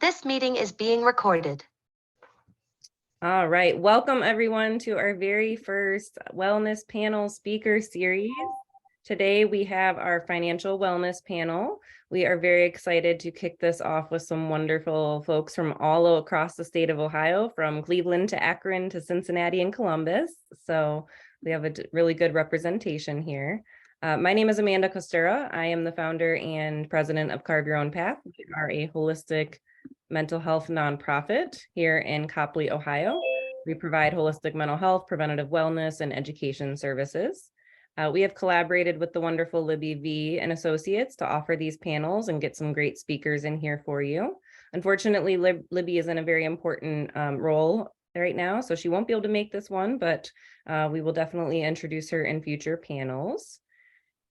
This meeting is being recorded. All right, welcome everyone to our very first wellness panel speaker series. Today we have our financial wellness panel. We are very excited to kick this off with some wonderful folks from all across the state of Ohio, from Cleveland to Akron to Cincinnati and Columbus. So we have a really good representation here. My name is Amanda Costura. I am the founder and president of Carve Your Own Path. We are a holistic mental health nonprofit here in Copley, Ohio. We provide holistic mental health, preventative wellness, and education services. We have collaborated with the wonderful Libby V Associates to offer these panels and get some great speakers in here for you. Unfortunately, Libby is in a very important role right now, so she won't be able to make this one, but we will definitely introduce her in future panels.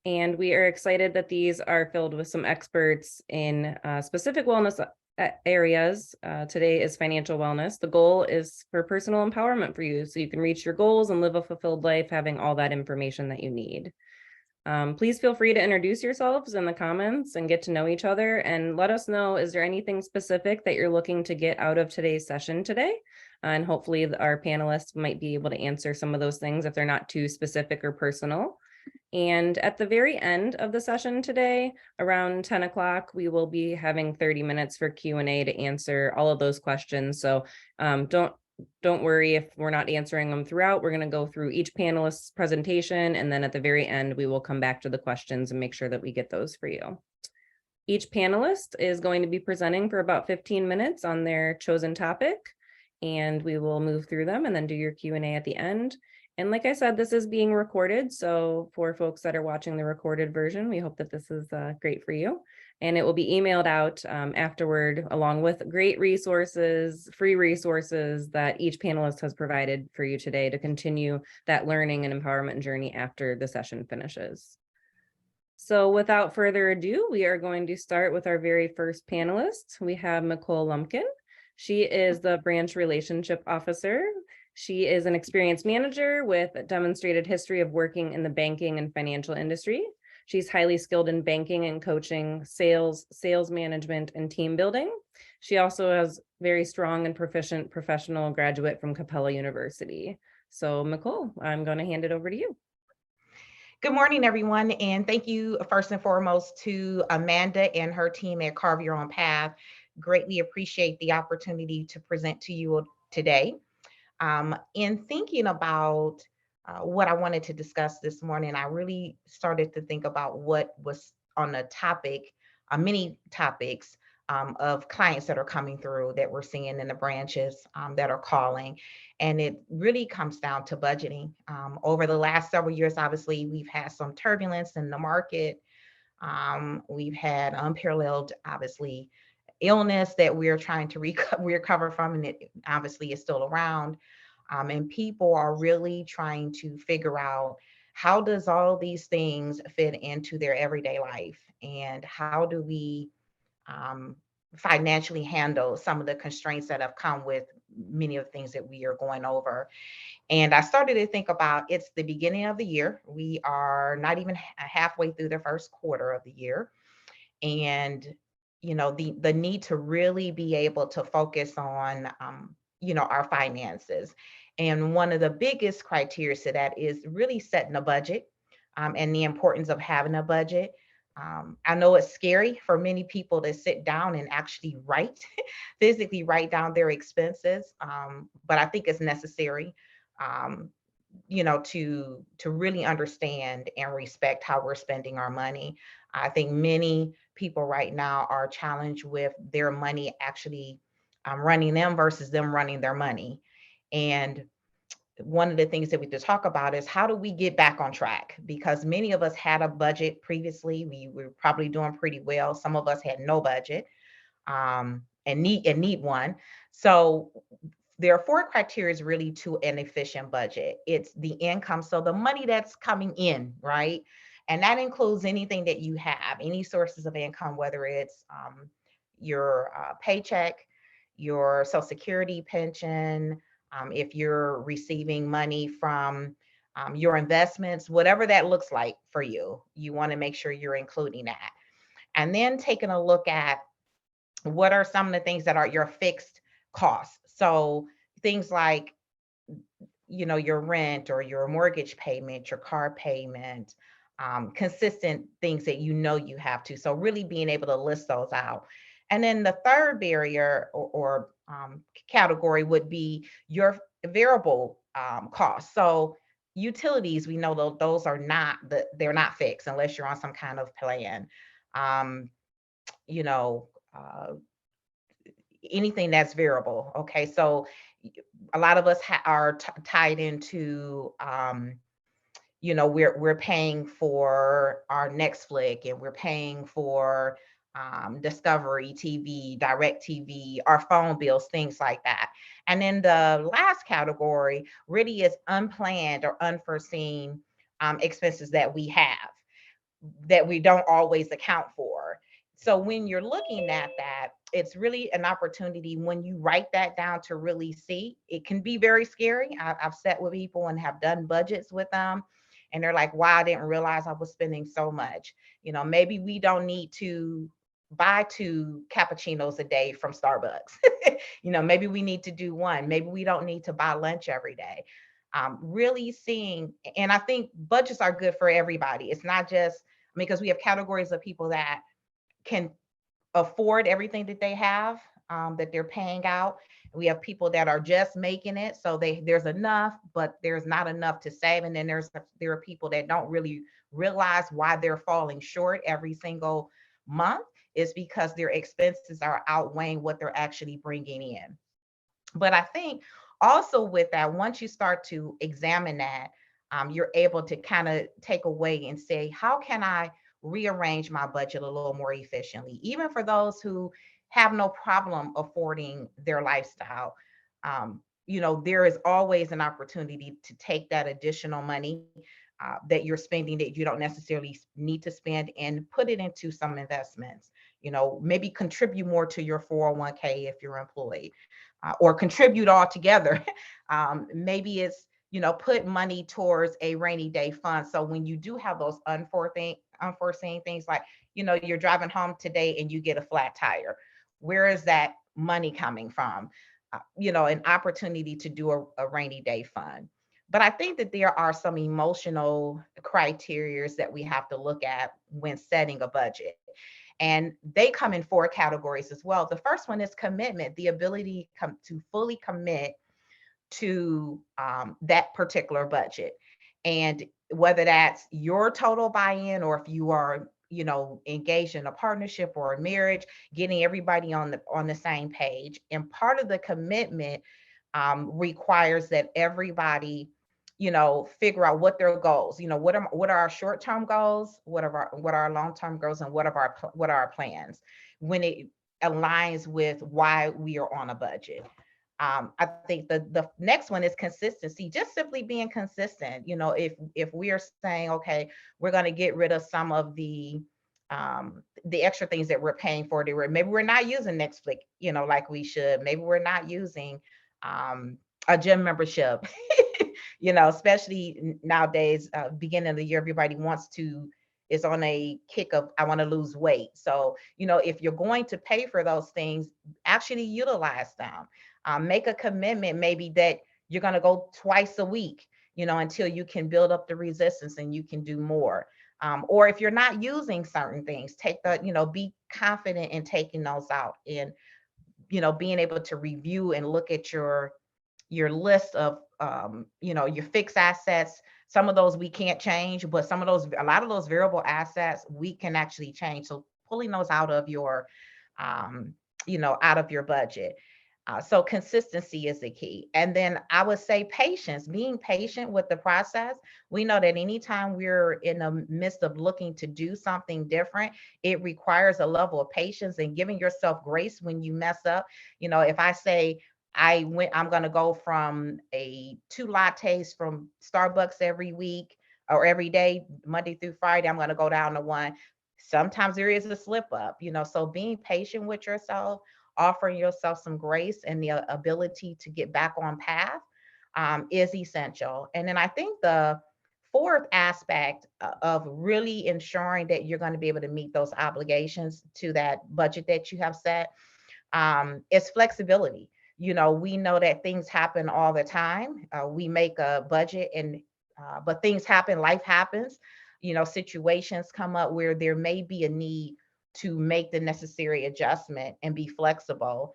And we are excited that these are filled with some experts in specific wellness areas. Today is financial wellness. The goal is for personal empowerment for you, so you can reach your goals and live a fulfilled life, having all that information that you need. Please feel free to introduce yourselves in the comments and get to know each other, and let us know, is there anything specific that you're looking to get out of today's session today? And hopefully our panelists might be able to answer some of those things if they're not too specific or personal. And at the very end of the session today, around 10 o'clock, we will be having 30 minutes for Q&A to answer all of those questions. So don't worry if we're not answering them throughout. We're going to go through each panelist's presentation, and then at the very end, we will come back to the questions and make sure that we get those for you. Each panelist is going to be presenting for about 15 minutes on their chosen topic, and we will move through them and then do your Q&A at the end. And like I said, this is being recorded. So for folks that are watching the recorded version, we hope that this is great for you. And it will be emailed out afterward, along with great resources, free resources that each panelist has provided for you today to continue that learning and empowerment journey after the session finishes. So without further ado, we are going to start with our very first panelist. We have Micole Lumpkin. She is the branch relationship officer. She is an experienced manager with a demonstrated history of working in the banking and financial industry. She's highly skilled in banking and coaching, sales management, and team building. She also has very strong and proficient professional graduate from Capella University. So Micole, I'm going to hand it over to you. Good morning, everyone, and thank you first and foremost to Amanda and her team at Carve Your Own Path. Greatly appreciate the opportunity to present to you today. In thinking about what I wanted to discuss this morning, I really started to think about what was on the topic, many topics of clients that are coming through that we're seeing in the branches that are calling. And it really comes down to budgeting. Over the last several years, obviously, we've had some turbulence in the market. We've had unparalleled, obviously, illness that we're trying to recover from, and it obviously is still around. And people are really trying to figure out, how does all these things fit into their everyday life, and how do we financially handle some of the constraints that have come with many of the things that we are going over. And I started to think about, it's the beginning of the year. We are not even halfway through the first quarter of the year. And the need to really be able to focus on our finances. And one of the biggest criteria to that is really setting a budget, and the importance of having a budget. I know it's scary for many people to sit down and actually physically write down their expenses, but I think it's necessary, to really understand and respect how we're spending our money. I think many people right now are challenged with their money actually running them versus them running their money. And one of the things that we could talk about is, how do we get back on track? Because many of us had a budget previously. We were probably doing pretty well. Some of us had no budget and need one. So there are 4 criteria really to an efficient budget. It's the income, so the money that's coming in, right? And that includes anything that you have, any sources of income, whether it's your paycheck, your Social Security pension, if you're receiving money from your investments, whatever that looks like for you, you want to make sure you're including that. And then taking a look at what are some of the things that are your fixed costs? So things like, your rent or your mortgage payment, your car payment, consistent things that you have to. So really being able to list those out. And then the third barrier or category would be your variable costs. So utilities, we know those are they're not fixed unless you're on some kind of plan. Um, you know, uh, anything that's variable. Okay, so a lot of us are tied into we're paying for our next flick, and we're paying for Discovery TV, Direct TV, our phone bills, things like that. And then the last category really is unplanned or unforeseen expenses that we have that we don't always account for. So when you're looking at that, it's really an opportunity when you write that down to really see. It can be very scary. I've sat with people and have done budgets with them, and they're like, wow, I didn't realize I was spending so much. Maybe we don't need to buy 2 cappuccinos a day from Starbucks. Maybe we need to do one. Maybe we don't need to buy lunch every day. Really seeing, and I think budgets are good for everybody. It's not just because we have categories of people that can afford everything that they have, that they're paying out. We have people that are just making it, so there's enough, but there's not enough to save. And then there are people that don't really realize why they're falling short every single month. Is because their expenses are outweighing what they're actually bringing in. But I think also with that, once you start to examine that, you're able to kind of take away and say, how can I rearrange my budget a little more efficiently? Even for those who have no problem affording their lifestyle, there is always an opportunity to take that additional money that you're spending that you don't necessarily need to spend and put it into some investments. Maybe contribute more to your 401k if you're employed, or contribute all together. Maybe it's, put money towards a rainy day fund. So when you do have those unforeseen things, like, you're driving home today and you get a flat tire, where is that money coming from? An opportunity to do a rainy day fund. But I think that there are some emotional criteria that we have to look at when setting a budget. And they come in 4 categories as well. The first one is commitment, the ability to fully commit to that particular budget. And whether that's your total buy-in, or if you are, engaged in a partnership or a marriage, getting everybody on the same page. And part of the commitment requires that everybody, figure out what their goals, what are our short-term goals, what are our long-term goals, and what are our plans, when it aligns with why we are on a budget. I think the next one is consistency, just simply being consistent. If we are saying, okay, we're going to get rid of some of the extra things that we're paying for, maybe we're not using Netflix, like we should. Maybe we're not using a gym membership, especially nowadays, beginning of the year, everybody is on a kick of, I want to lose weight. So, if you're going to pay for those things, actually utilize them. Make a commitment, maybe that you're going to go twice a week, until you can build up the resistance and you can do more. Or if you're not using certain things, be confident in taking those out, and, being able to review and look at your list of, your fixed assets. Some of those we can't change, but a lot of those variable assets we can actually change. So pulling those out of your, out of your budget. So consistency is the key. And then I would say patience, being patient with the process. We know that anytime we're in the midst of looking to do something different, it requires a level of patience and giving yourself grace when you mess up. If I say, I'm going to go from 2 lattes from Starbucks every week or every day, Monday through Friday, I'm going to go down to 1. Sometimes there is a slip up, so being patient with yourself, offering yourself some grace and the ability to get back on path is essential. And then I think the fourth aspect of really ensuring that you're going to be able to meet those obligations to that budget that you have set is flexibility. We know that things happen all the time. We make a budget but things happen, life happens. Situations come up where there may be a need to make the necessary adjustment and be flexible.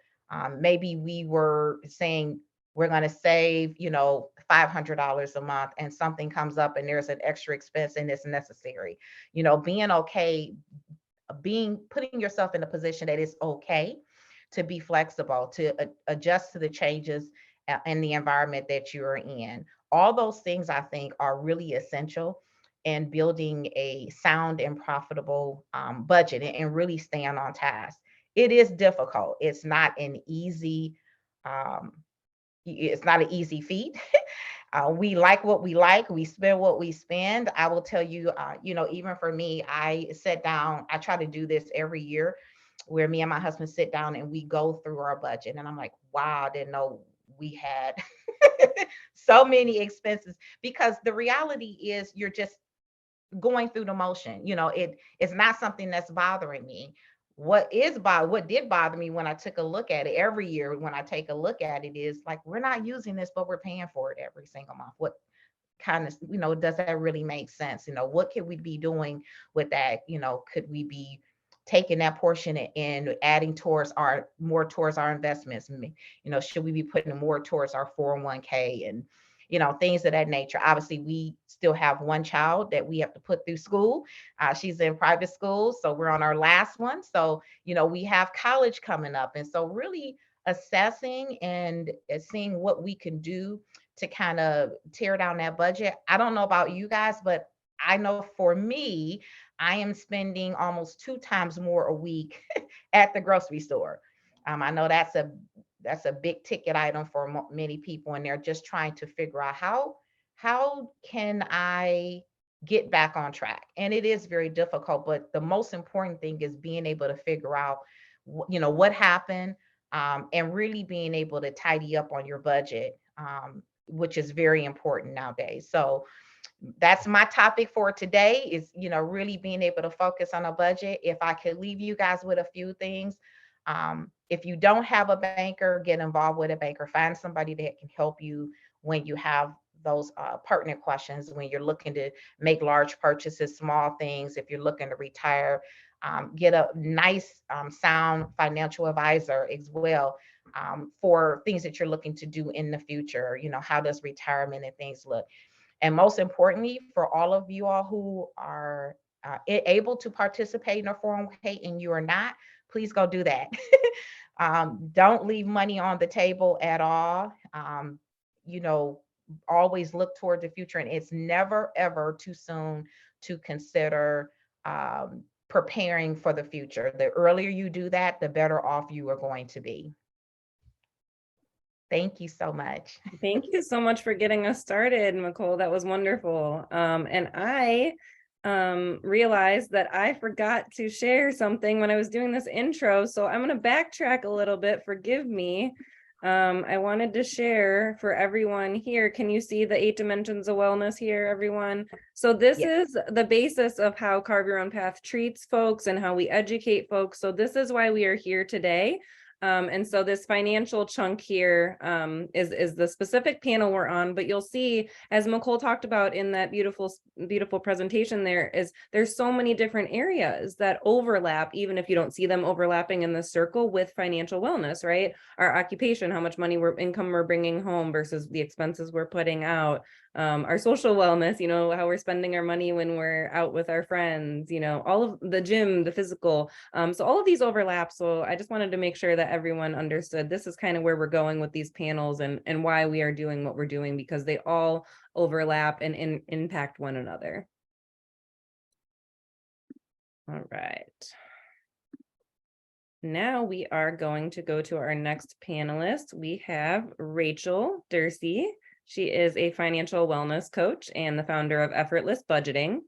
Maybe we were saying we're going to save, $500 a month, and something comes up and there's an extra expense and it's necessary. Being okay, putting yourself in a position that it's okay to be flexible, to adjust to the changes in the environment that you're in. All those things I think are really essential in building a sound and profitable budget and really staying on task. It is difficult. Um, it's not an easy feat. We like what we like. We spend what we spend. I will tell you, even for me, I sit down. I try to do this every year, where me and my husband sit down and we go through our budget. And I'm like, wow, I didn't know we had so many expenses. Because the reality is, you're just going through the motion. It's not something that's bothering me. What did bother me when I took a look at it every year, when I take a look at it, is like, we're not using this, but we're paying for it every single month. What kind of, does that really make sense? What could we be doing with that? Could we be taking that portion and adding more towards our investments? Should we be putting more towards our 401k and things of that nature? Obviously, we still have one child that we have to put through school. She's in private school, so we're on our last one. So, we have college coming up. And so really assessing and seeing what we can do to kind of tear down that budget. I don't know about you guys, but I know for me, I am spending almost 2 times more a week at the grocery store. I know that's a big ticket item for many people, and they're just trying to figure out how can I get back on track. And it is very difficult, but the most important thing is being able to figure out what happened, and really being able to tidy up on your budget, which is very important nowadays. So that's my topic for today, is really being able to focus on a budget. If I could leave you guys with a few things, if you don't have a banker, get involved with a banker. Find somebody that can help you when you have those pertinent questions, when you're looking to make large purchases, small things. If you're looking to retire, get a nice sound financial advisor as well, for things that you're looking to do in the future. How does retirement and things look? And most importantly, for all of you all who are able to participate in a 401k and you are not, please go do that. Don't leave money on the table at all. Always look toward the future, and it's never, ever too soon to consider preparing for the future. The earlier you do that, the better off you are going to be. Thank you so much. Thank you so much for getting us started, Micole. That was wonderful. And I realized that I forgot to share something when I was doing this intro. So I'm going to backtrack a little bit. Forgive me. I wanted to share for everyone here. Can you see the 8 dimensions of wellness here, everyone? So this is the basis of how Carve Your Own Path treats folks and how we educate folks. So this is why we are here today. And so this financial chunk here is the specific panel we're on, but you'll see, as Micole talked about in that beautiful presentation, there's so many different areas that overlap, even if you don't see them overlapping in the circle, with financial wellness, right? Our occupation, how much income we're bringing home versus the expenses we're putting out. Our social wellness, how we're spending our money when we're out with our friends, all of the gym, the physical. So all of these overlap. So I just wanted to make sure that everyone understood this is kind of where we're going with these panels and why we are doing what we're doing, because they all overlap and impact one another. All right. Now we are going to go to our next panelist. We have Rachel Durci. She is a financial wellness coach and the founder of Effortless Budgeting.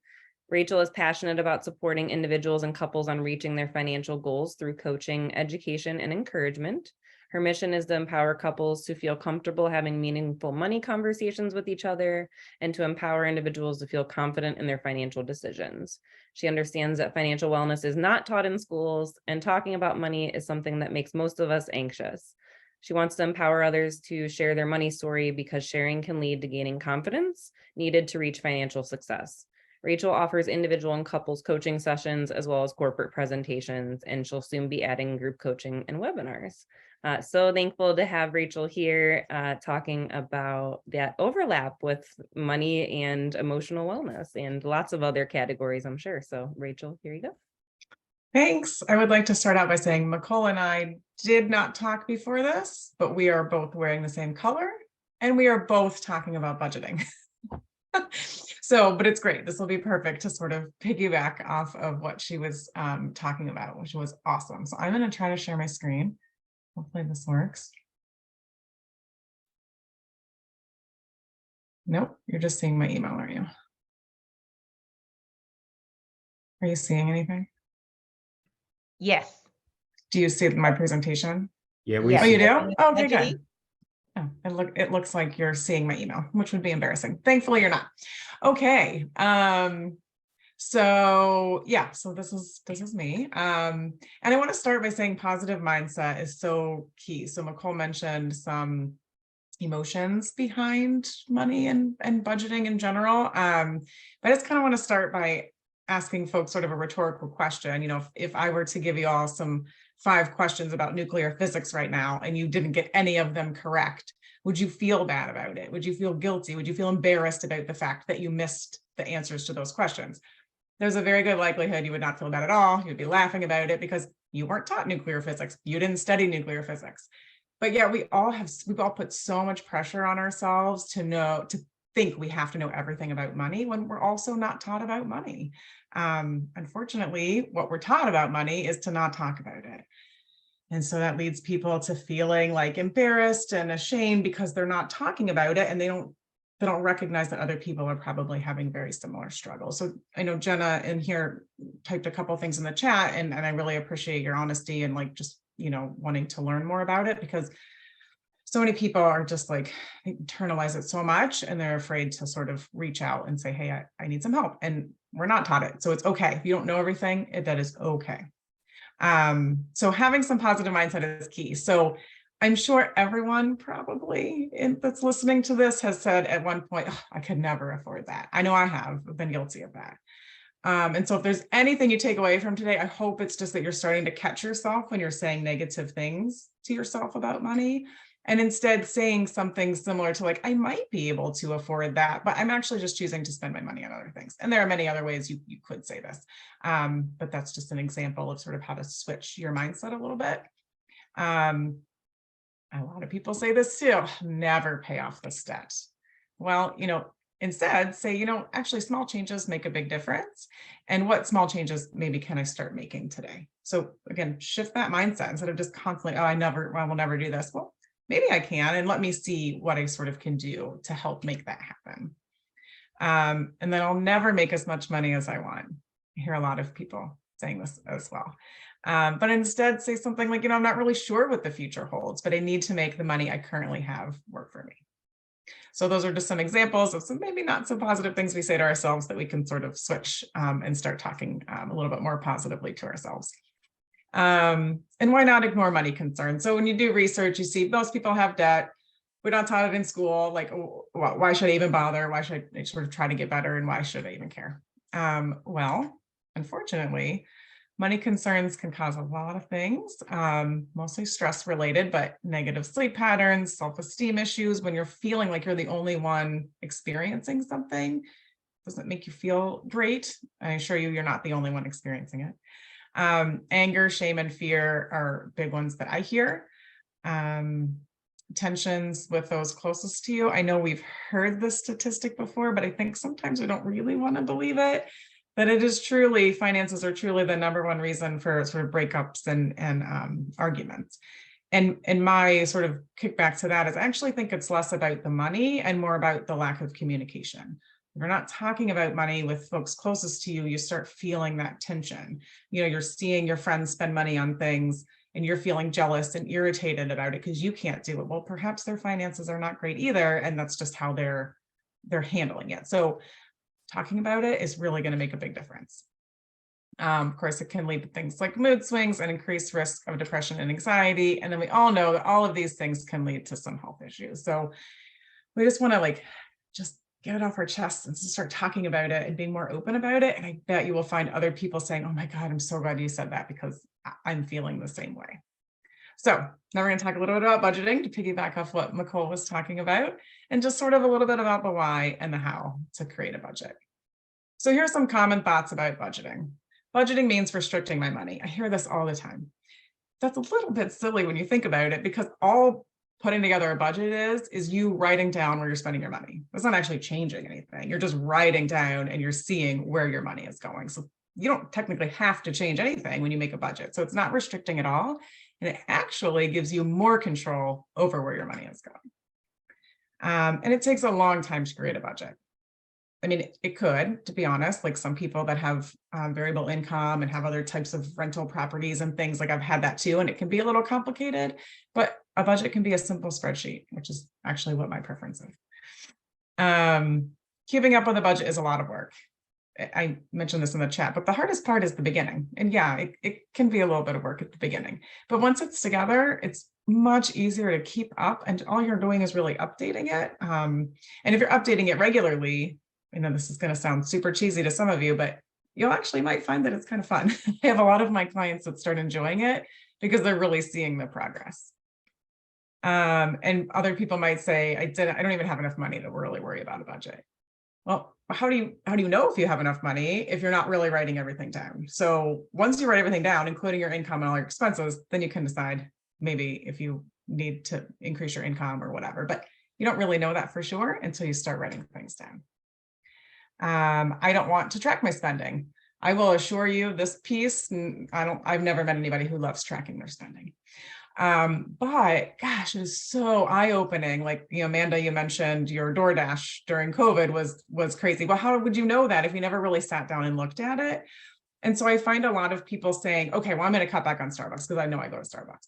Rachel is passionate about supporting individuals and couples on reaching their financial goals through coaching, education, and encouragement. Her mission is to empower couples to feel comfortable having meaningful money conversations with each other and to empower individuals to feel confident in their financial decisions. She understands that financial wellness is not taught in schools, and talking about money is something that makes most of us anxious. She wants to empower others to share their money story because sharing can lead to gaining confidence needed to reach financial success. Rachel offers individual and couples coaching sessions as well as corporate presentations, and she'll soon be adding group coaching and webinars. So thankful to have Rachel here talking about that overlap with money and emotional wellness and lots of other categories, I'm sure. So Rachel, here you go. Thanks. I would like to start out by saying Micole and I did not talk before this, but we are both wearing the same color and we are both talking about budgeting. But it's great. This will be perfect to sort of piggyback off of what she was talking about, which was awesome. So I'm going to try to share my screen. Hopefully this works. Nope, you're just seeing my email, aren't you? Are you seeing anything? Yes. Do you see my presentation? Yeah, Yes. Oh, you see it. do? Oh, okay, Angie? good. Oh, it looks like you're seeing my email, which would be embarrassing. Thankfully, you're not. Okay. So this is me. And I want to start by saying positive mindset is so key. So Micole mentioned some emotions behind money and budgeting in general. But I just kind of want to start by asking folks sort of a rhetorical question. You know, if I were to give you all some 5 questions about nuclear physics right now, and you didn't get any of them correct, would you feel bad about it? Would you feel guilty? Would you feel embarrassed about the fact that you missed the answers to those questions? There's a very good likelihood you would not feel bad at all. You'd be laughing about it because you weren't taught nuclear physics. You didn't study nuclear physics. But yeah, we've all put so much pressure on ourselves to think we have to know everything about money when we're also not taught about money. Unfortunately, what we're taught about money is to not talk about it. And so that leads people to feeling like embarrassed and ashamed because they're not talking about it, and they don't recognize that other people are probably having very similar struggles. So I know Jenna in here typed a couple of things in the chat, and I really appreciate your honesty and like just, you know, wanting to learn more about it, because so many people are just like, they internalize it so much and they're afraid to sort of reach out and say, hey, I need some help. And we're not taught it. So it's okay. If you don't know everything, that is okay. So having some positive mindset is key. So I'm sure everyone probably that's listening to this has said at one point, oh, I could never afford that. I know I have been guilty of that. And so if there's anything you take away from today, I hope it's just that you're starting to catch yourself when you're saying negative things to yourself about money, and instead saying something similar to like, I might be able to afford that, but I'm actually just choosing to spend my money on other things. And there are many other ways you could say this, but that's just an example of sort of how to switch your mindset a little bit. A lot of people say this too, never pay off this debt. Well, you know, instead say, you know, actually small changes make a big difference. And what small changes maybe can I start making today? So again, shift that mindset instead of just constantly, oh, I will never do this. Well, maybe I can, and let me see what I sort of can do to help make that happen. And then I'll never make as much money as I want. I hear a lot of people saying this as well. But instead say something like, you know, I'm not really sure what the future holds, but I need to make the money I currently have work for me. So those are just some examples of some maybe not so positive things we say to ourselves that we can sort of switch and start talking a little bit more positively to ourselves. And why not ignore money concerns? So when you do research, you see most people have debt. We're not taught it in school. Like, why should I even bother? Why should I sort of try to get better? And why should I even care? Well, unfortunately, money concerns can cause a lot of things, mostly stress related, but negative sleep patterns, self-esteem issues. When you're feeling like you're the only one experiencing something, doesn't make you feel great. I assure you, you're not the only one experiencing it. Anger, shame, and fear are big ones that I hear. Tensions with those closest to you. I know we've heard this statistic before, but I think sometimes we don't really want to believe it. But it is truly, finances are truly the #1 reason for sort of breakups and arguments. And my sort of kickback to that is I actually think it's less about the money and more about the lack of communication. If you're not talking about money with folks closest to you, you start feeling that tension. You know, you're seeing your friends spend money on things and you're feeling jealous and irritated about it because you can't do it. Well, perhaps their finances are not great either, and that's just how they're handling it. So talking about it is really going to make a big difference. Of course, it can lead to things like mood swings and increased risk of depression and anxiety. And then we all know that all of these things can lead to some health issues. So we just want to just get it off our chests and just start talking about it and being more open about it. And I bet you will find other people saying, oh my God, I'm so glad you said that because I'm feeling the same way. So now we're going to talk a little bit about budgeting to piggyback off what Micole was talking about, and just sort of a little bit about the why and the how to create a budget. So here's some common thoughts about budgeting. Budgeting means restricting my money. I hear this all the time. That's a little bit silly when you think about it, because all putting together a budget is you writing down where you're spending your money. It's not actually changing anything. You're just writing down and you're seeing where your money is going. So you don't technically have to change anything when you make a budget. So it's not restricting at all. And it actually gives you more control over where your money is going. And it takes a long time to create a budget. I mean, it could, to be honest, like some people that have variable income and have other types of rental properties and things, like I've had that too, and it can be a little complicated, but a budget can be a simple spreadsheet, which is actually what my preference is. Keeping up with a budget is a lot of work. I mentioned this in the chat, but the hardest part is the beginning. And yeah, it can be a little bit of work at the beginning, but once it's together, it's much easier to keep up, and all you're doing is really updating it. And if you're updating it regularly, I know this is going to sound super cheesy to some of you, but you actually might find that it's kind of fun. I have a lot of my clients that start enjoying it because they're really seeing the progress. And other people might say, I don't even have enough money to really worry about a budget. Well, how do you know if you have enough money if you're not really writing everything down? So once you write everything down, including your income and all your expenses, then you can decide maybe if you need to increase your income or whatever, but you don't really know that for sure until you start writing things down. I don't want to track my spending. I will assure you this piece, I've never met anybody who loves tracking their spending. But gosh, it is so eye-opening. Like, Amanda, you mentioned your DoorDash during COVID was crazy. Well, how would you know that if you never really sat down and looked at it? And so I find a lot of people saying, okay, well, I'm going to cut back on Starbucks because I know I go to Starbucks.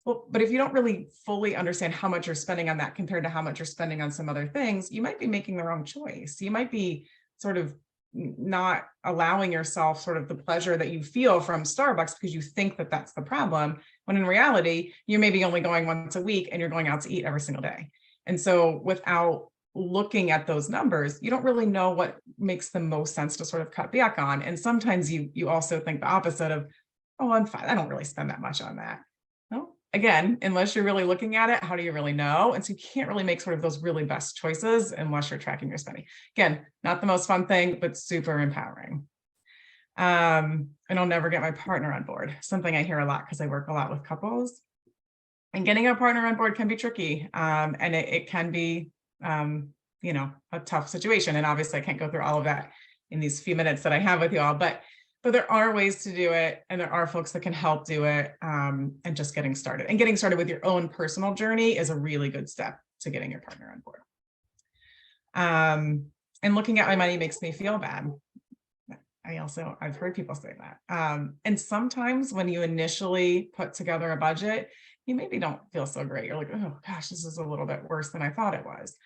Well, but if you don't really fully understand how much you're spending on that compared to how much you're spending on some other things, you might be making the wrong choice. You might be sort of not allowing yourself sort of the pleasure that you feel from Starbucks because you think that that's the problem, when in reality, you're maybe only going once a week and you're going out to eat every single day. And so without looking at those numbers, you don't really know what makes the most sense to sort of cut back on. And sometimes you also think the opposite of, oh, I'm fine, I don't really spend that much on that. No, again, unless you're really looking at it, how do you really know? And so you can't really make sort of those really best choices unless you're tracking your spending. Again, not the most fun thing, but super empowering. And I'll never get my partner on board, something I hear a lot because I work a lot with couples. And getting a partner on board can be tricky. And it can be, a tough situation. And obviously I can't go through all of that in these few minutes that I have with you all, but there are ways to do it, and there are folks that can help do it, and just getting started. And getting started with your own personal journey is a really good step to getting your partner on board. And looking at my money makes me feel bad. I've heard people say that. And sometimes when you initially put together a budget, you maybe don't feel so great. You're like, oh gosh, this is a little bit worse than I thought it was.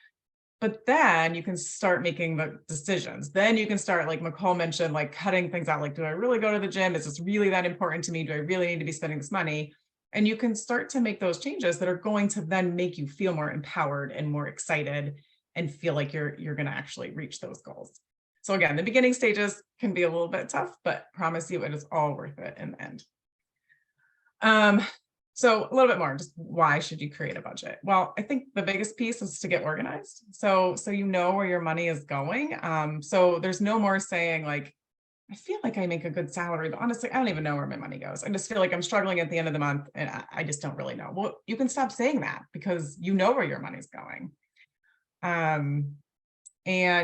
But then you can start making the decisions. Then you can start, like Micole mentioned, like cutting things out. Like, do I really go to the gym? Is this really that important to me? Do I really need to be spending this money? And you can start to make those changes that are going to then make you feel more empowered and more excited and feel like you're going to actually reach those goals. So again, the beginning stages can be a little bit tough, but promise you it is all worth it in the end. So a little bit more, just why should you create a budget? Well, I think the biggest piece is to get organized. So you know where your money is going. So there's no more saying like, I feel like I make a good salary, but honestly, I don't even know where my money goes. I just feel like I'm struggling at the end of the month and I just don't really know. Well, you can stop saying that because you know where your money's going. And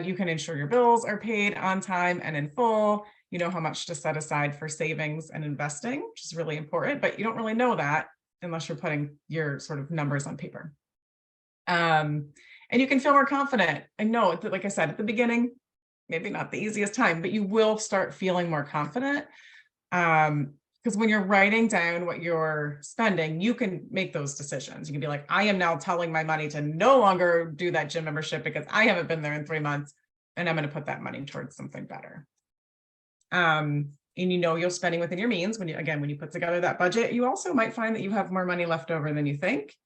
you can ensure your bills are paid on time and in full. You know how much to set aside for savings and investing, which is really important, but you don't really know that unless you're putting your sort of numbers on paper. And you can feel more confident. I know, like I said, at the beginning, maybe not the easiest time, but you will start feeling more confident. Because Because when you're writing down what you're spending, you can make those decisions. You can be like, I am now telling my money to no longer do that gym membership because I haven't been there in 3 months, and I'm going to put that money towards something better. And you're spending within your means. When you put together that budget, you also might find that you have more money left over than you think,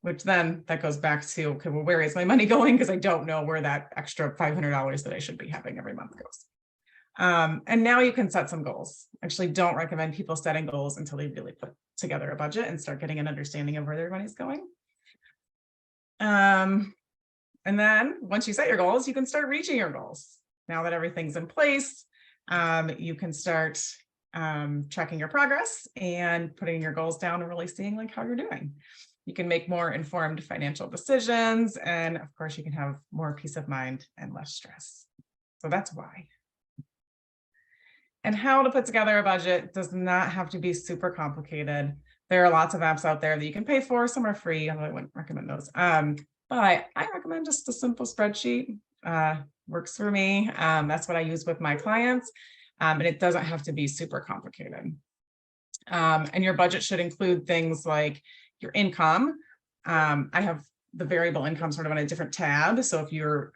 which then that goes back to, okay, well, where is my money going? Because I don't know where that extra $500 that I should be having every month goes. And now you can set some goals. Actually, don't recommend people setting goals until they really put together a budget and start getting an understanding of where their money's going. And then once you set your goals, you can start reaching your goals. Now that everything's in place, you can start tracking your progress and putting your goals down and really seeing like how you're doing. You can make more informed financial decisions, and of course you can have more peace of mind and less stress. So that's why. And how to put together a budget does not have to be super complicated. There are lots of apps out there that you can pay for. Some are free, although I wouldn't recommend those. But I recommend just a simple spreadsheet. Works for me. That's what I use with my clients. And it doesn't have to be super complicated. And your budget should include things like your income. I have the variable income sort of on a different tab. So if you're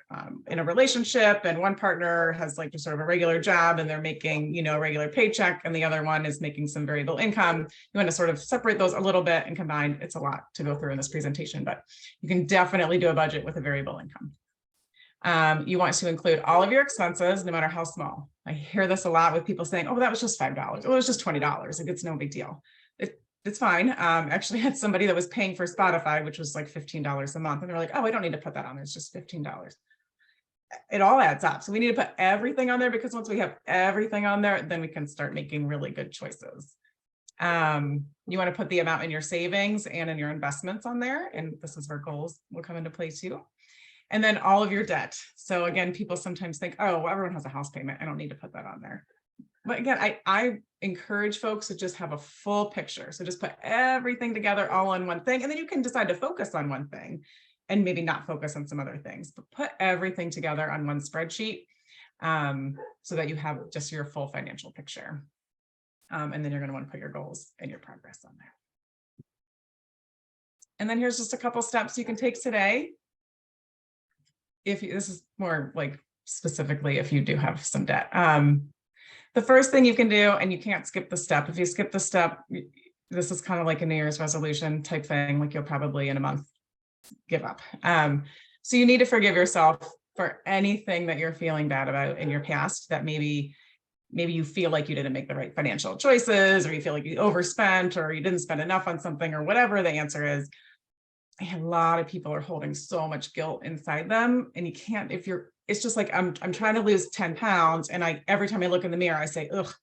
in a relationship and one partner has like just sort of a regular job and they're making, a regular paycheck, and the other one is making some variable income, you want to sort of separate those a little bit and combine. It's a lot to go through in this presentation, but you can definitely do a budget with a variable income. You want to include all of your expenses, no matter how small. I hear this a lot with people saying, oh, that was just $5. Oh, it was just $20. Like, it's no big deal. It's fine. Actually had somebody that was paying for Spotify, which was like $15 a month. And they're like, oh, I don't need to put that on there. It's just $15. It all adds up. So we need to put everything on there, because once we have everything on there, then we can start making really good choices. You want to put the amount in your savings and in your investments on there. And this is where goals will come into play too. And then all of your debt. So again, people sometimes think, oh, well, everyone has a house payment, I don't need to put that on there. But again, I encourage folks to just have a full picture. So just put everything together all on one thing, and then you can decide to focus on one thing and maybe not focus on some other things, but put everything together on one spreadsheet so that you have just your full financial picture. And then you're going to want to put your goals and your progress on there. And then here's just a couple steps you can take today. This is more like specifically if you do have some debt. The first thing you can do, and you can't skip the step. If you skip the step, this is kind of like a New Year's resolution type thing, like you'll probably in a month give up. So you need to forgive yourself for anything that you're feeling bad about in your past, that maybe you feel like you didn't make the right financial choices, or you feel like you overspent, or you didn't spend enough on something, or whatever the answer is. A lot of people are holding so much guilt inside them, and you can't, it's just like, I'm trying to lose 10 pounds. And every time I look in the mirror, I say, ugh,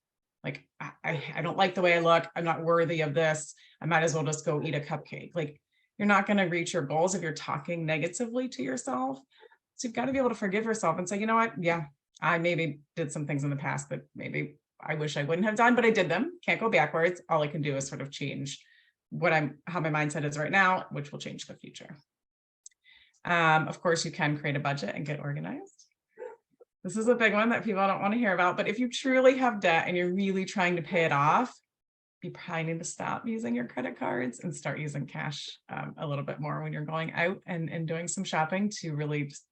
like, I don't like the way I look. I'm not worthy of this. I might as well just go eat a cupcake. Like, you're not going to reach your goals if you're talking negatively to yourself. So you've got to be able to forgive yourself and say, you know what? Yeah, I maybe did some things in the past that maybe I wish I wouldn't have done, but I did them. Can't go backwards. All I can do is sort of change how my mindset is right now, which will change the future. Of course, you can create a budget and get organized. This is a big one that people don't want to hear about, but if you truly have debt and you're really trying to pay it off, you probably need to stop using your credit cards and start using cash a little bit more when you're going out and doing some shopping, to really just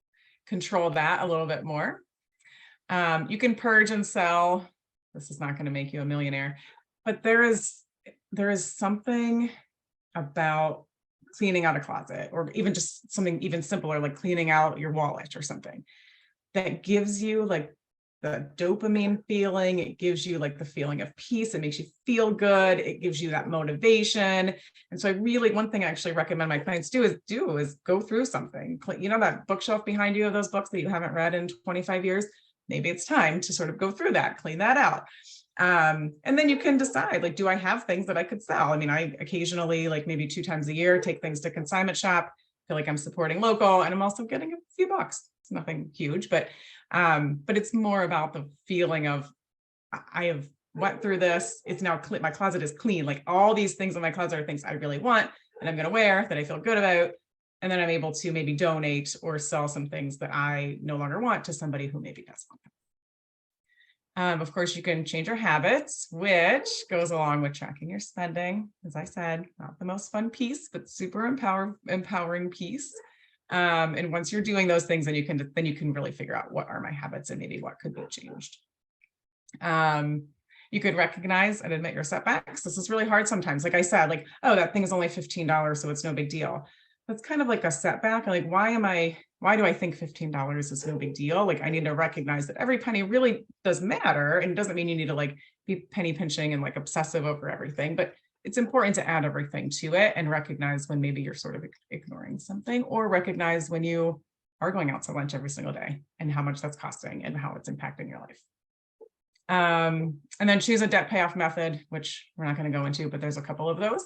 control that a little bit more. You can purge and sell. This is not going to make you a millionaire, but there is something about cleaning out a closet, or even just something even simpler, like cleaning out your wallet or something, that gives you like the dopamine feeling. It gives you like the feeling of peace. It makes you feel good. It gives you that motivation. And so one thing I actually recommend my clients do is go through something. That bookshelf behind you of those books that you haven't read in 25 years, maybe it's time to sort of go through that, clean that out. And then you can decide, like, do I have things that I could sell? I mean, I occasionally, like maybe 2 times a year, take things to consignment shop, feel like I'm supporting local, and I'm also getting a few bucks. It's nothing huge, but it's more about the feeling of, I have went through this. It's now clean. My closet is clean. Like, all these things in my closet are things I really want and I'm going to wear, that I feel good about. And then I'm able to maybe donate or sell some things that I no longer want to somebody who maybe does want them. Of course, you can change your habits, which goes along with tracking your spending. As I said, not the most fun piece, but super empowering piece. And once you're doing those things, then you can really figure out what are my habits and maybe what could be changed. You could recognize and admit your setbacks. This is really hard sometimes. Like I said, like, oh, that thing is only $15, so it's no big deal. That's kind of like a setback. Like, why do I think $15 is no big deal? Like, I need to recognize that every penny really does matter. And it doesn't mean you need to like be penny pinching and like obsessive over everything, but it's important to add everything to it and recognize when maybe you're sort of ignoring something, or recognize when you are going out to lunch every single day and how much that's costing and how it's impacting your life. And then choose a debt payoff method, which we're not going to go into, but there's a couple of those.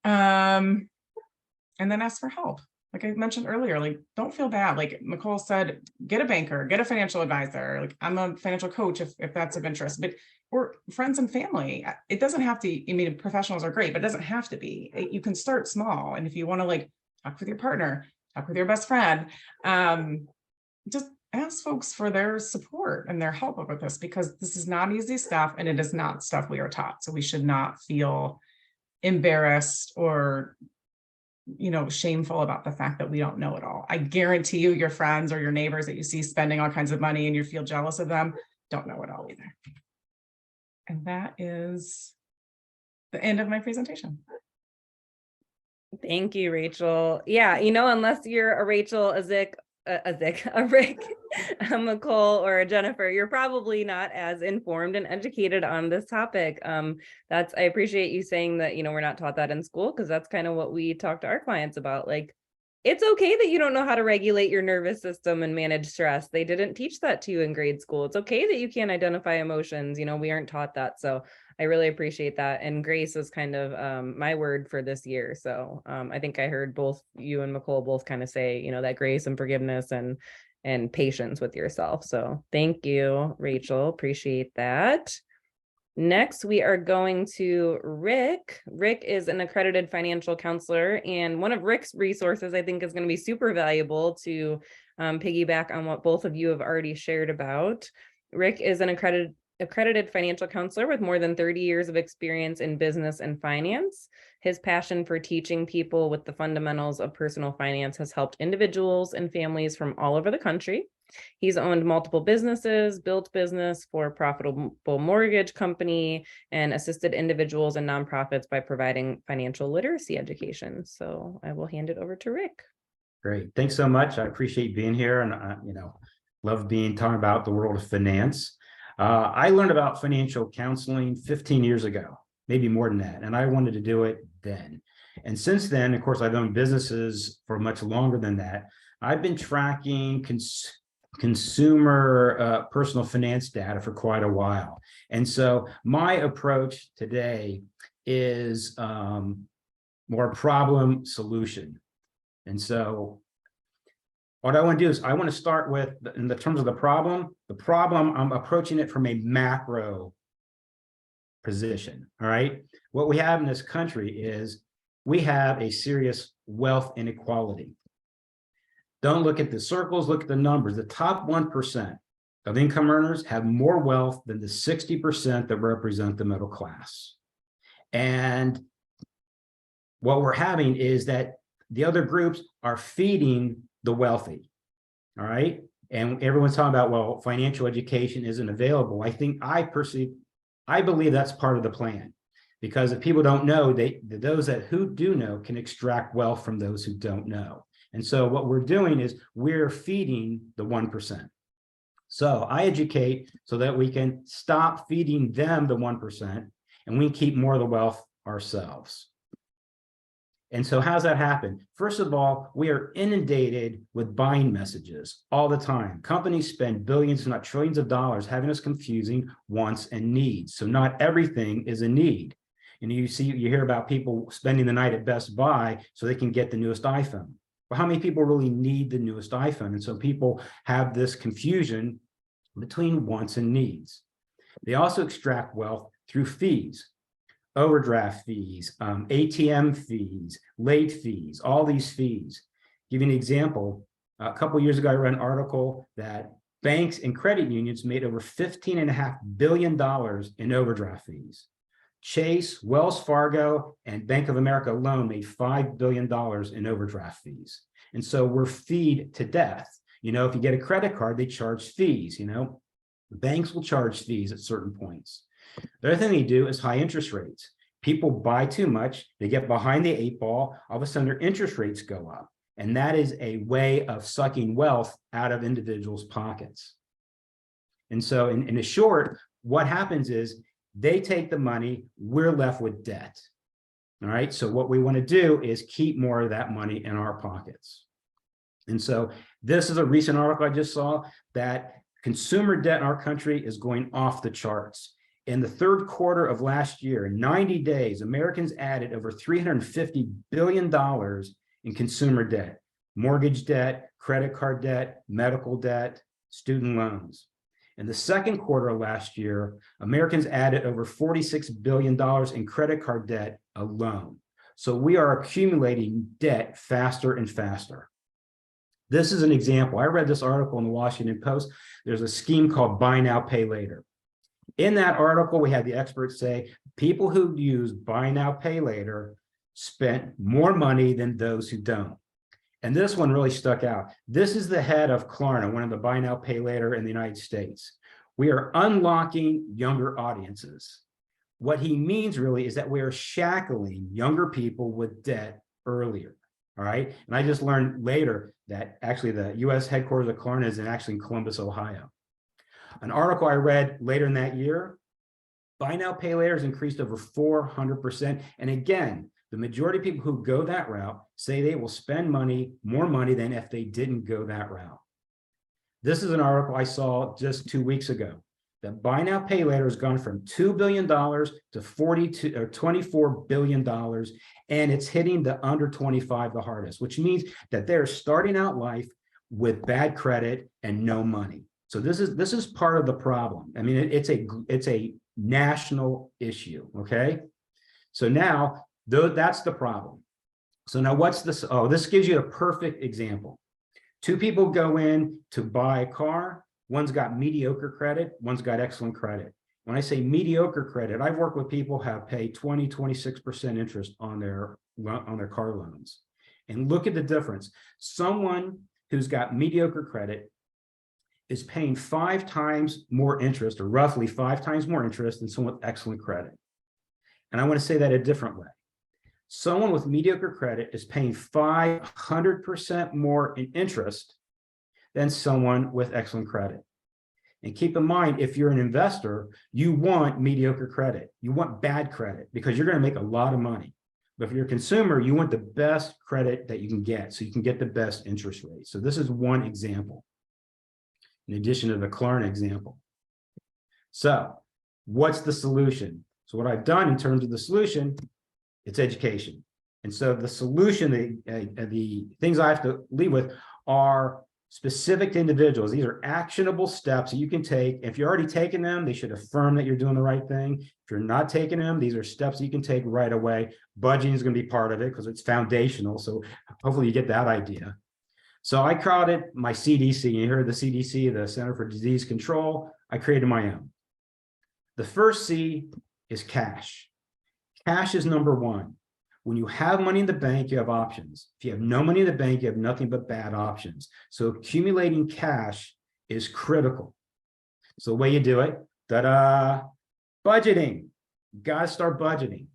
And then ask for help. Like I mentioned earlier, like, don't feel bad. Like Micole said, get a banker, get a financial advisor. Like, I'm a financial coach if that's of interest, but or friends and family. It doesn't have to, I mean, professionals are great, but it doesn't have to be. You can start small. And if you want to like talk with your partner, talk with your best friend, just ask folks for their support and their help with this, because this is not easy stuff and it is not stuff we are taught. So we should not feel embarrassed or, you know, shameful about the fact that we don't know it all. I guarantee you, your friends or your neighbors that you see spending all kinds of money and you feel jealous of them don't know it all either. And that is the end of my presentation. Thank you, Rachel. Yeah, you know, unless you're a Rachel, a Rick, a Micole, or a Jennifer, you're probably not as informed and educated on this topic. I appreciate you saying that, you know, we're not taught that in school, because that's kind of what we talk to our clients about. Like, it's okay that you don't know how to regulate your nervous system and manage stress. They didn't teach that to you in grade school. It's okay that you can't identify emotions. You know, we aren't taught that. So I really appreciate that. And grace is kind of my word for this year. So I think I heard both you and Micole both kind of say, you know, that grace and forgiveness and patience with yourself. So thank you, Rachel. Appreciate that. Next, we are going to Rick. Rick is an accredited financial counselor, and one of Rick's resources I think is going to be super valuable to piggyback on what both of you have already shared about. Rick is an accredited financial counselor with more than 30 years of experience in business and finance. His passion for teaching people with the fundamentals of personal finance has helped individuals and families from all over the country. He's owned multiple businesses, built business for a profitable mortgage company, and assisted individuals and nonprofits by providing financial literacy education. So I will hand it over to Rick. Great. Thanks so much. I appreciate being here, and love talking about the world of finance. I learned about financial counseling 15 years ago, maybe more than that, and I wanted to do it then. And since then, of course, I've owned businesses for much longer than that. I've been tracking consumer personal finance data for quite a while. And so my approach today is more problem solution. And so what I want to do is I want to start with, in the terms of the problem, I'm approaching it from a macro position. All right. What we have in this country is we have a serious wealth inequality. Don't look at the circles, look at the numbers. The top 1% of income earners have more wealth than the 60% that represent the middle class. And what we're having is that the other groups are feeding the wealthy. All right. And everyone's talking about, well, financial education isn't available. I believe that's part of the plan, because if people don't know, those who do know can extract wealth from those who don't know. And so what we're doing is we're feeding the 1%. So I educate so that we can stop feeding them the 1% and we keep more of the wealth ourselves. And so how's that happen? First of all, we are inundated with buying messages all the time. Companies spend billions, if not trillions of dollars having us confusing wants and needs. So not everything is a need. And you hear about people spending the night at Best Buy so they can get the newest iPhone. Well, how many people really need the newest iPhone? And so people have this confusion between wants and needs. They also extract wealth through fees, overdraft fees, ATM fees, late fees, all these fees. Give you an example. A couple of years ago, I read an article that banks and credit unions made over $15.5 billion in overdraft fees. Chase, Wells Fargo, and Bank of America alone made $5 billion in overdraft fees. And so we're feed to death. You know, if you get a credit card, they charge fees, you know. Banks will charge fees at certain points. The other thing they do is high interest rates. People buy too much, they get behind the 8 ball, all of a sudden their interest rates go up. And that is a way of sucking wealth out of individuals' pockets. And so in short, what happens is they take the money, we're left with debt. All right, so what we want to do is keep more of that money in our pockets. And so this is a recent article I just saw that consumer debt in our country is going off the charts. In the third quarter of last year, in 90 days, Americans added over $350 billion in consumer debt, mortgage debt, credit card debt, medical debt, student loans. In the second quarter of last year, Americans added over $46 billion in credit card debt alone. So we are accumulating debt faster and faster. This is an example. I read this article in the Washington Post. There's a scheme called Buy Now, Pay Later. In that article, we had the experts say people who use Buy Now, Pay Later spent more money than those who don't. And this one really stuck out. This is the head of Klarna, one of the Buy Now, Pay Later in the United States. We are unlocking younger audiences. What he means really is that we are shackling younger people with debt earlier. All right. And I just learned later that actually the US headquarters of Klarna is actually in Columbus, Ohio. An article I read later in that year, Buy Now, Pay Later has increased over 400%. And again, the majority of people who go that route say they will spend more money than if they didn't go that route. This is an article I saw just 2 weeks ago that Buy Now, Pay Later has gone from $2 billion to $24 billion, and it's hitting the under 25 the hardest, which means that they're starting out life with bad credit and no money. So this is part of the problem. I mean, it's a national issue. Okay, so now that's the problem. So now what's this? Oh, this gives you a perfect example. Two people go in to buy a car. One's got mediocre credit, one's got excellent credit. When I say mediocre credit, I've worked with people who have paid 20, 26% interest on their car loans. And look at the difference. Someone who's got mediocre credit is paying 5 times more interest, or roughly 5 times more interest than someone with excellent credit. And I want to say that a different way. Someone with mediocre credit is paying 500% more in interest than someone with excellent credit. And keep in mind, if you're an investor, you want mediocre credit. You want bad credit because you're going to make a lot of money. But if you're a consumer, you want the best credit that you can get so you can get the best interest rate. So this is one example, in addition to the Klarna example. So what's the solution? So what I've done in terms of the solution, it's education. And so the solution, the things I have to leave with are specific to individuals. These are actionable steps that you can take. If you're already taking them, they should affirm that you're doing the right thing. If you're not taking them, these are steps you can take right away. Budgeting is going to be part of it because it's foundational. So hopefully you get that idea. So I called it my CDC. You heard the CDC, the Center for Disease Control. I created my own. The first C is cash. Cash is number one. When you have money in the bank, you have options. If you have no money in the bank, you have nothing but bad options. So accumulating cash is critical. So the way you do it, budgeting. You got to start budgeting.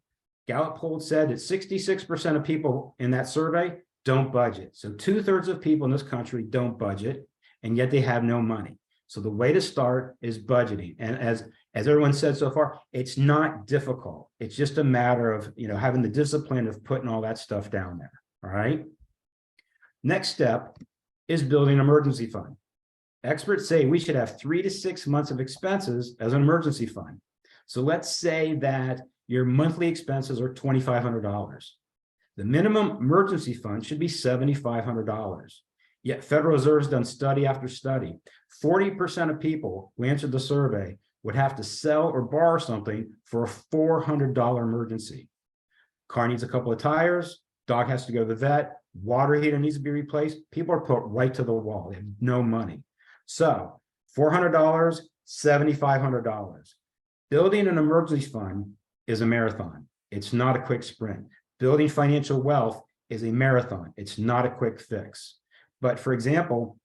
Gallup poll said that 66% of people in that survey don't budget. So 2/3 of people in this country don't budget, and yet they have no money. So the way to start is budgeting. And as everyone said so far, it's not difficult. It's just a matter of, having the discipline of putting all that stuff down there. All right. Next step is building an emergency fund. Experts say we should have 3 to 6 months of expenses as an emergency fund. So let's say that your monthly expenses are $2,500. The minimum emergency fund should be $7,500. Yet Federal Reserve's done study after study. 40% of people who answered the survey would have to sell or borrow something for a $400 emergency. Car needs a couple of tires, dog has to go to the vet, water heater needs to be replaced. People are put right to the wall. They have no money. So $400, $7,500. Building an emergency fund is a marathon. It's not a quick sprint. Building financial wealth is a marathon. It's not a quick fix. But for example,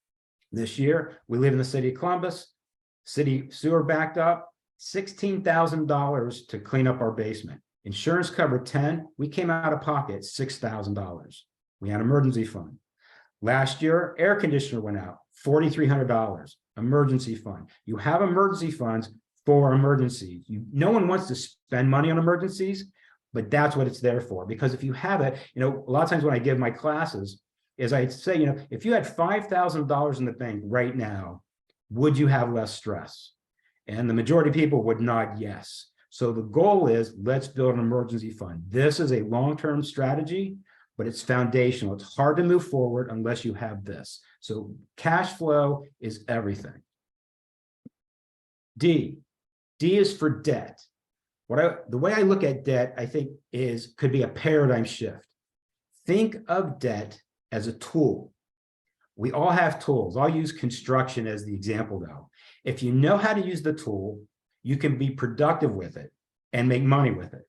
this year, we live in the city of Columbus, city sewer backed up, $16,000 to clean up our basement. Insurance covered 10, we came out of pocket $6,000. We had an emergency fund. Last year, air conditioner went out, $4,300, emergency fund. You have emergency funds for emergencies. No one wants to spend money on emergencies, but that's what it's there for. Because if you have it, a lot of times when I give my classes, is I say, if you had $5,000 in the bank right now, would you have less stress? And the majority of people would nod yes. So the goal is, let's build an emergency fund. This is a long-term strategy, but it's foundational. It's hard to move forward unless you have this. So cash flow is everything. D is for debt. The way I look at debt, I think could be a paradigm shift. Think of debt as a tool. We all have tools. I'll use construction as the example though. If you know how to use the tool, you can be productive with it and make money with it.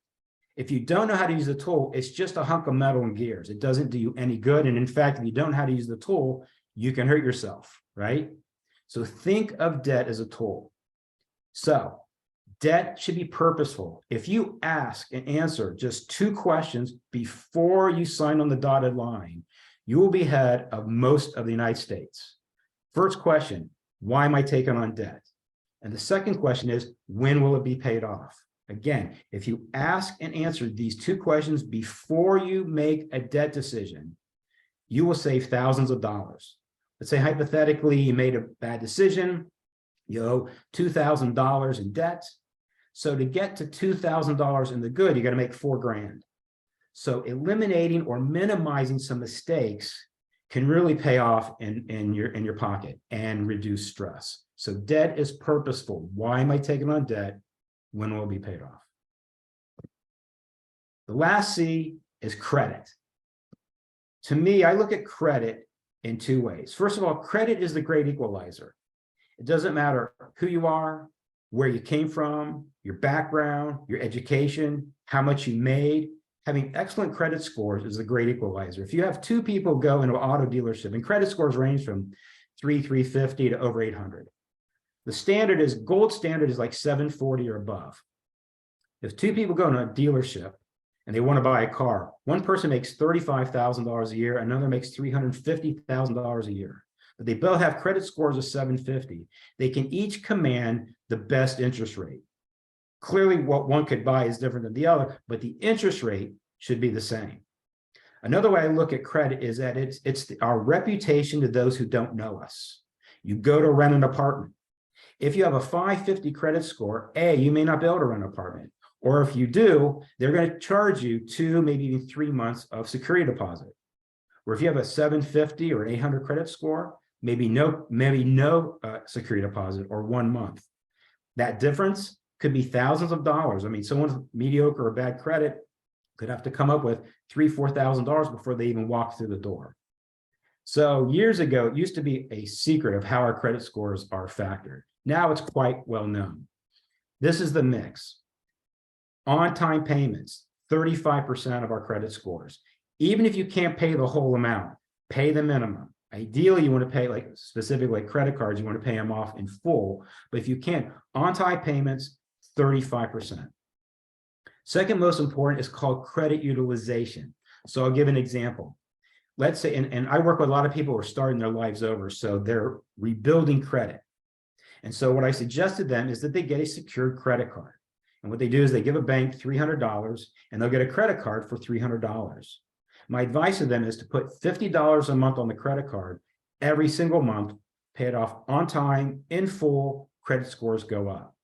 If you don't know how to use the tool, it's just a hunk of metal and gears. It doesn't do you any good. And in fact, if you don't know how to use the tool, you can hurt yourself, right? So think of debt as a tool. So debt should be purposeful. If you ask and answer just 2 questions before you sign on the dotted line, you will be ahead of most of the United States. First question, why am I taking on debt? And the second question is, when will it be paid off? Again, if you ask and answer these 2 questions before you make a debt decision, you will save thousands of dollars. Let's say hypothetically, you made a bad decision, you owe $2,000 in debt. So to get to $2,000 in the good, you got to make $4,000. So eliminating or minimizing some mistakes can really pay off in your pocket and reduce stress. So debt is purposeful. Why am I taking on debt? When will it be paid off? The last C is credit. To me, I look at credit in 2 ways. First of all, credit is the great equalizer. It doesn't matter who you are, where you came from, your background, your education, how much you made. Having excellent credit scores is a great equalizer. If you have 2 people go into an auto dealership, and credit scores range from 350 to over 800. The standard is, gold standard is like 740 or above. If 2 people go into a dealership and they want to buy a car, one person makes $35,000 a year, another makes $350,000 a year. But they both have credit scores of 750. They can each command the best interest rate. Clearly, what one could buy is different than the other, but the interest rate should be the same. Another way I look at credit is that it's our reputation to those who don't know us. You go to rent an apartment. If you have a 550 credit score, you may not be able to rent an apartment. Or if you do, they're going to charge you 2, maybe even 3 months of security deposit. Or if you have a 750 or an 800 credit score, maybe no security deposit or 1 month. That difference could be thousands of dollars. I mean, someone with mediocre or bad credit could have to come up with $3,000, $4,000 before they even walk through the door. So years ago, it used to be a secret of how our credit scores are factored. Now it's quite well known. This is the mix. On-time payments, 35% of our credit scores. Even if you can't pay the whole amount, pay the minimum. Ideally, you want to pay, like specifically like credit cards, you want to pay them off in full. But if you can't, on-time payments, 35%. Second most important is called credit utilization. So I'll give an example. Let's say, and I work with a lot of people who are starting their lives over, so they're rebuilding credit. And so what I suggested them is that they get a secured credit card. And what they do is they give a bank $300 and they'll get a credit card for $300. My advice to them is to put $50 a month on the credit card every single month, pay it off on time, in full, credit scores go up.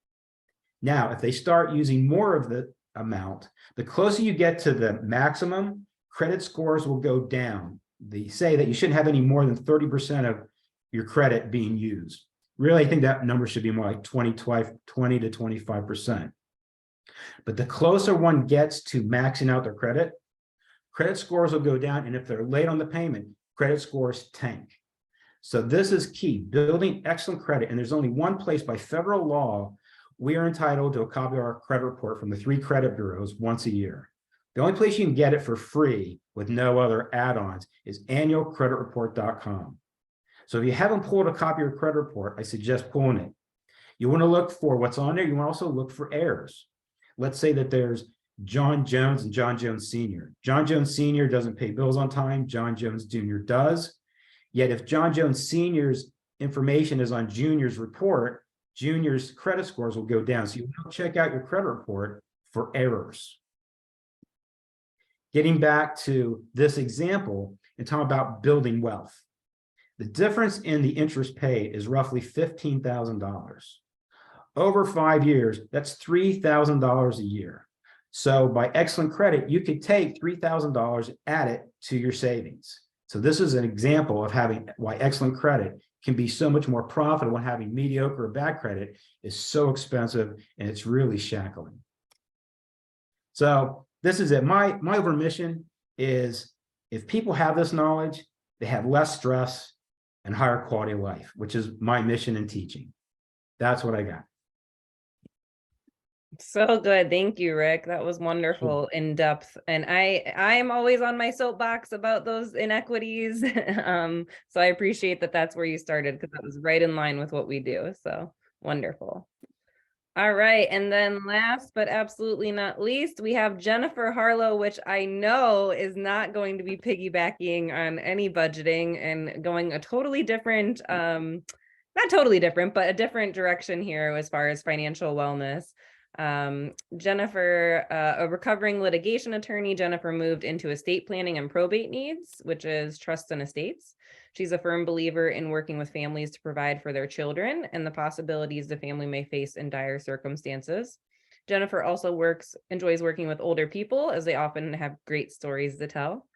Now, if they start using more of the amount, the closer you get to the maximum, credit scores will go down. They say that you shouldn't have any more than 30% of your credit being used. Really, I think that number should be more like 20 to 25%. But the closer one gets to maxing out their credit scores will go down. And if they're late on the payment, credit scores tank. So this is key, building excellent credit. And there's only one place by federal law we are entitled to a copy of our credit report from the 3 credit bureaus once a year. The only place you can get it for free with no other add-ons is annualcreditreport.com. So if you haven't pulled a copy of your credit report, I suggest pulling it. You want to look for what's on there. You want to also look for errors. Let's say that there's John Jones and John Jones Sr. John Jones Sr. doesn't pay bills on time. John Jones Jr. does. Yet if John Jones Sr.'s information is on Junior's report, Junior's credit scores will go down. So you want to check out your credit report for errors. Getting back to this example and talking about building wealth. The difference in the interest paid is roughly $15,000. Over 5 years, that's $3,000 a year. So by excellent credit, you could take $3,000, add it to your savings. So this is an example of why excellent credit can be so much more profitable when having mediocre or bad credit is so expensive and it's really shackling. So this is it. My overall mission is if people have this knowledge, they have less stress and higher quality of life, which is my mission in teaching. That's what I got. So good. Thank you, Rick. That was wonderful, in depth. And I'm always on my soapbox about those inequities. So I appreciate that that's where you started, because that was right in line with what we do. So wonderful. All right. And then last but absolutely not least, we have Jennifer Harlow, which I know is not going to be piggybacking on any budgeting and going a totally different, not totally different, but a different direction here as far as financial wellness. Jennifer, a recovering litigation attorney, Jennifer moved into estate planning and probate needs, which is trusts and estates. She's a firm believer in working with families to provide for their children and the possibilities the family may face in dire circumstances. Jennifer also enjoys working with older people, as they often have great stories to tell,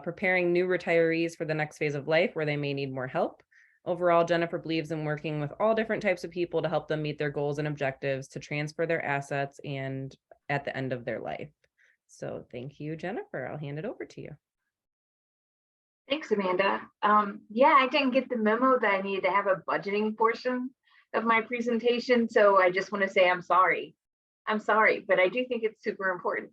preparing new retirees for the next phase of life where they may need more help. Overall, Jennifer believes in working with all different types of people to help them meet their goals and objectives, to transfer their assets and at the end of their life. So thank you, Jennifer. I'll hand it over to you. Thanks, Amanda. Yeah, I didn't get the memo that I needed to have a budgeting portion of my presentation. So I just want to say I'm sorry. I'm sorry, but I do think it's super important.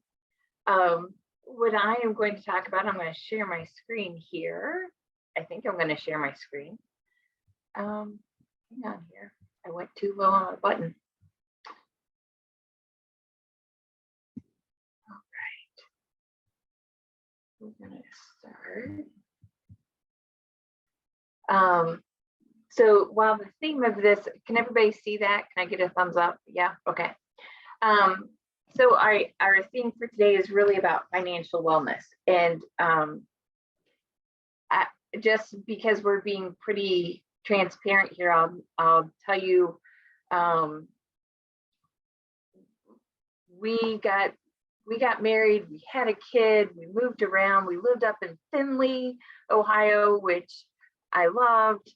What I am going to talk about, I'm going to share my screen here. I think I'm going to share my screen. Hang on here. I went too low on the button. All right. We're going to start. So while the theme of this, can everybody see that? Can I get a thumbs up? Yeah, okay. So our theme for today is really about financial wellness. And just because we're being pretty transparent here, I'll tell you, we got married, we had a kid, we moved around, we lived up in Findlay, Ohio, which I loved.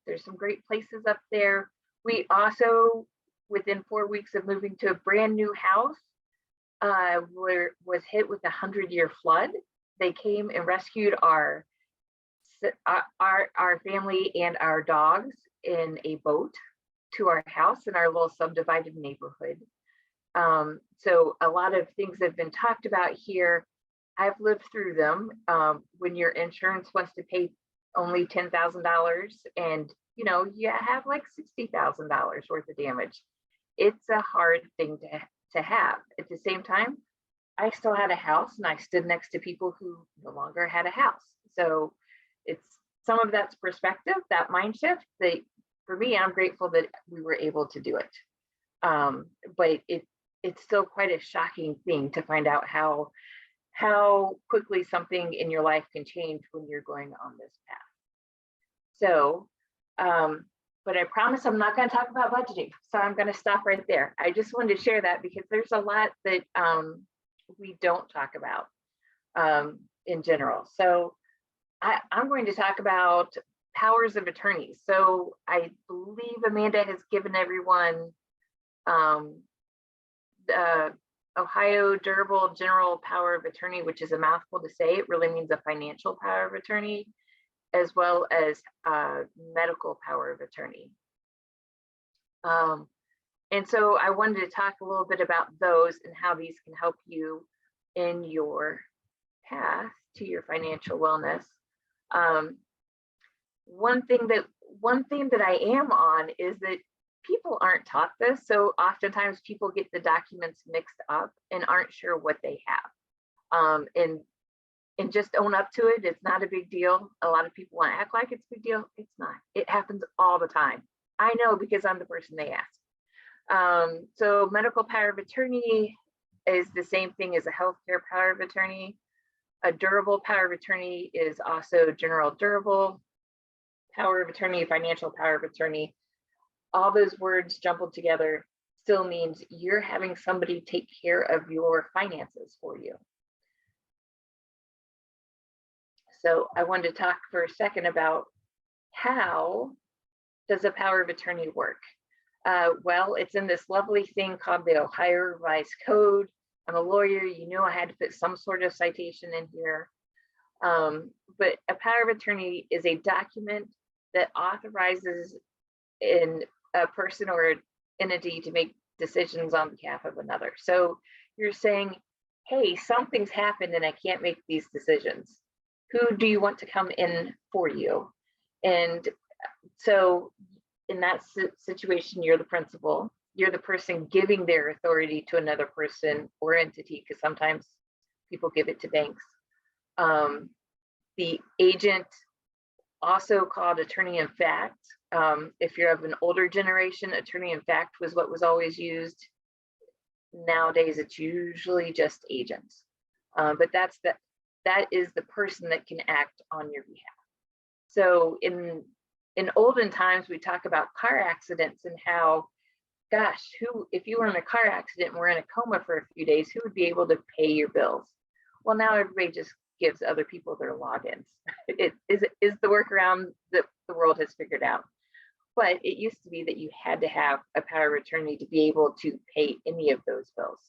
There's some great places up there. We also, within 4 weeks of moving to a brand new house, was hit with a 100-year flood. They came and rescued our family and our dogs in a boat to our house in our little subdivided neighborhood. So a lot of things have been talked about here. I've lived through them. When your insurance wants to pay only $10,000 and you have like $60,000 worth of damage. It's a hard thing to have. At the same time, I still had a house and I stood next to people who no longer had a house. So it's some of that's perspective, that mind shift. That for me, I'm grateful that we were able to do it. But it's still quite a shocking thing to find out how quickly something in your life can change when you're going on this path. So, but I promise I'm not going to talk about budgeting. So I'm going to stop right there. I just wanted to share that because there's a lot that we don't talk about in general. So I'm going to talk about powers of attorney. So I believe Amanda has given everyone the Ohio Durable General Power of Attorney, which is a mouthful to say. It really means a financial power of attorney. as well as medical power of attorney. And so I wanted to talk a little bit about those and how these can help you in your path to your financial wellness. One thing that I am on is that people aren't taught this. So oftentimes people get the documents mixed up and aren't sure what they have. And just own up to it. It's not a big deal. A lot of people want to act like it's a big deal. It's not. It happens all the time. I know because I'm the person they ask. So medical power of attorney is the same thing as a healthcare power of attorney. A durable power of attorney is also general durable power of attorney, financial power of attorney. All those words jumbled together still means you're having somebody take care of your finances for you. So I wanted to talk for a second about how does a power of attorney work? Well, it's in this lovely thing called the Ohio Revised Code. I'm a lawyer, you know I had to put some sort of citation in here. But a power of attorney is a document that authorizes a person or an entity to make decisions on behalf of another. So you're saying, hey, something's happened and I can't make these decisions. Who do you want to come in for you? And so in that situation, you're the principal. You're the person giving their authority to another person or entity, because sometimes people give it to banks. The agent, also called attorney in fact. If you're of an older generation, attorney in fact was what was always used. Nowadays, it's usually just agents. But that is the person that can act on your behalf. So in olden times, we talk about car accidents and how, gosh, if you were in a car accident and were in a coma for a few days, who would be able to pay your bills? Well, now everybody just gives other people their logins. It is the workaround that the world has figured out. But it used to be that you had to have a power of attorney to be able to pay any of those bills,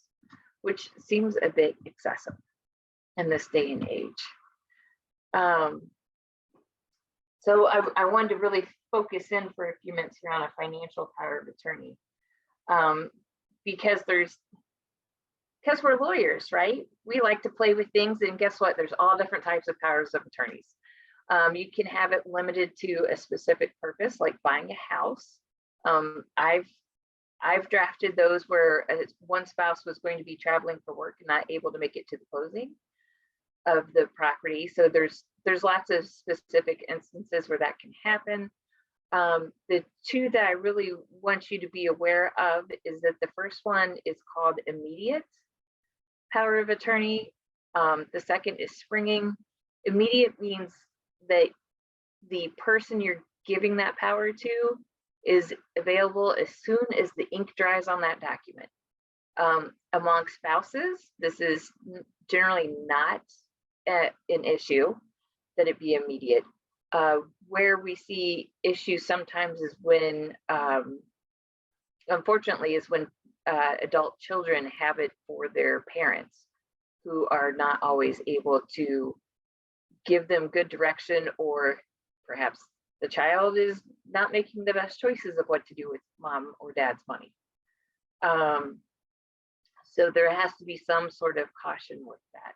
which seems a bit excessive in this day and age. So I wanted to really focus in for a few minutes here on a financial power of attorney, because we're lawyers, right? We like to play with things, and guess what? There's all different types of powers of attorneys. You can have it limited to a specific purpose, like buying a house. I've drafted those where one spouse was going to be traveling for work and not able to make it to the closing of the property. So there's lots of specific instances where that can happen. The two that I really want you to be aware of is that the first one is called immediate power of attorney. The second is springing. Immediate means that the person you're giving that power to is available as soon as the ink dries on that document. Among spouses, this is generally not an issue that it be immediate. Where we see issues sometimes is when, unfortunately, is when adult children have it for their parents who are not always able to give them good direction, or perhaps the child is not making the best choices of what to do with mom or dad's money. So there has to be some sort of caution with that.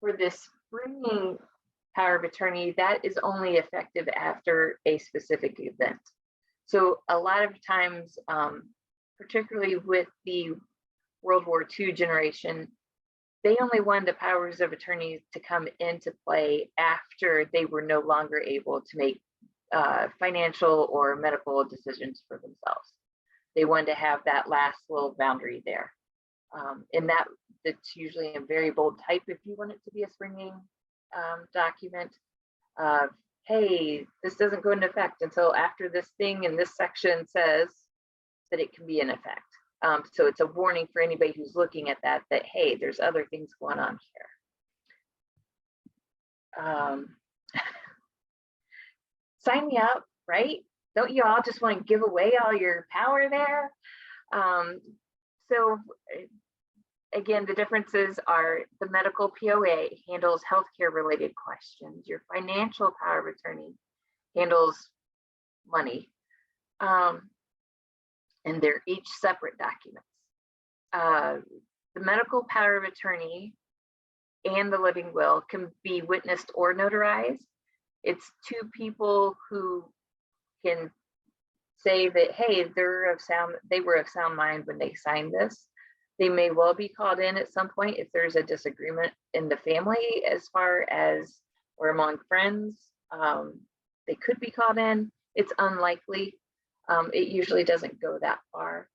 For this springing power of attorney, that is only effective after a specific event. So a lot of times, particularly with the World War II generation, they only wanted the powers of attorney to come into play after they were no longer able to make financial or medical decisions for themselves. They wanted to have that last little boundary there. And that's usually in very bold type if you want it to be a springing document. Hey, this doesn't go into effect until after this thing in this section says that it can be in effect. So it's a warning for anybody who's looking at that, hey, there's other things going on here. Sign me up, right? Don't you all just want to give away all your power there? So again, the differences are the medical POA handles healthcare related questions. Your financial power of attorney handles money. And they're each separate documents. The medical power of attorney and the living will can be witnessed or notarized. It's two people who can say that, hey, they were of sound mind when they signed this. They may well be called in at some point if there's a disagreement in the family as far as or among friends. They could be called in. It's unlikely. It usually doesn't go that far.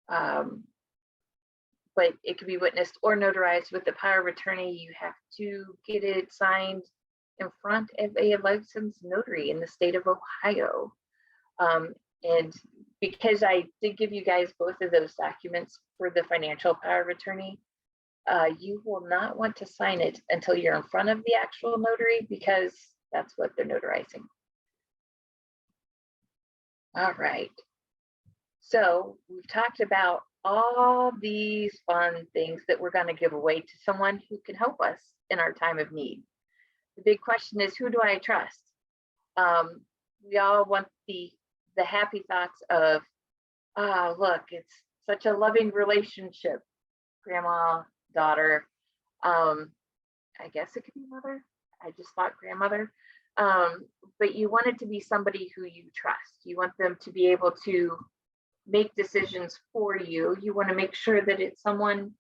But it can be witnessed or notarized. With the power of attorney, you have to get it signed in front of a licensed notary in the state of Ohio. And because I did give you guys both of those documents for the financial power of attorney, you will not want to sign it until you're in front of the actual notary, because that's what they're notarizing. All right. So we've talked about all these fun things that we're going to give away to someone who can help us in our time of need. The big question is, who do I trust? We all want the happy thoughts of, oh, look, it's such a loving relationship, grandma, daughter. I guess it could be mother. I just thought grandmother. But you want it to be somebody who you trust. You want them to be able to make decisions for you. You want to make sure that it's someone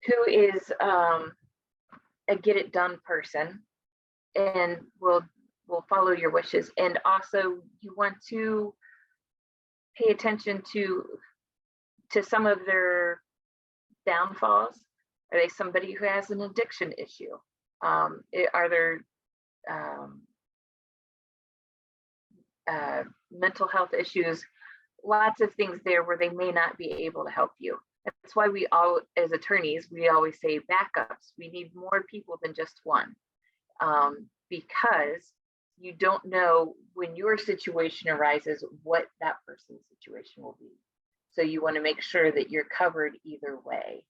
who is a get it done person and will follow your wishes. And also you want to pay attention to some of their downfalls. Are they somebody who has an addiction issue? Are there mental health issues? Lots of things there where they may not be able to help you. That's why we all, as attorneys, we always say backups. We need more people than just one, because you don't know when your situation arises what that person's situation will be. So you want to make sure that you're covered either way.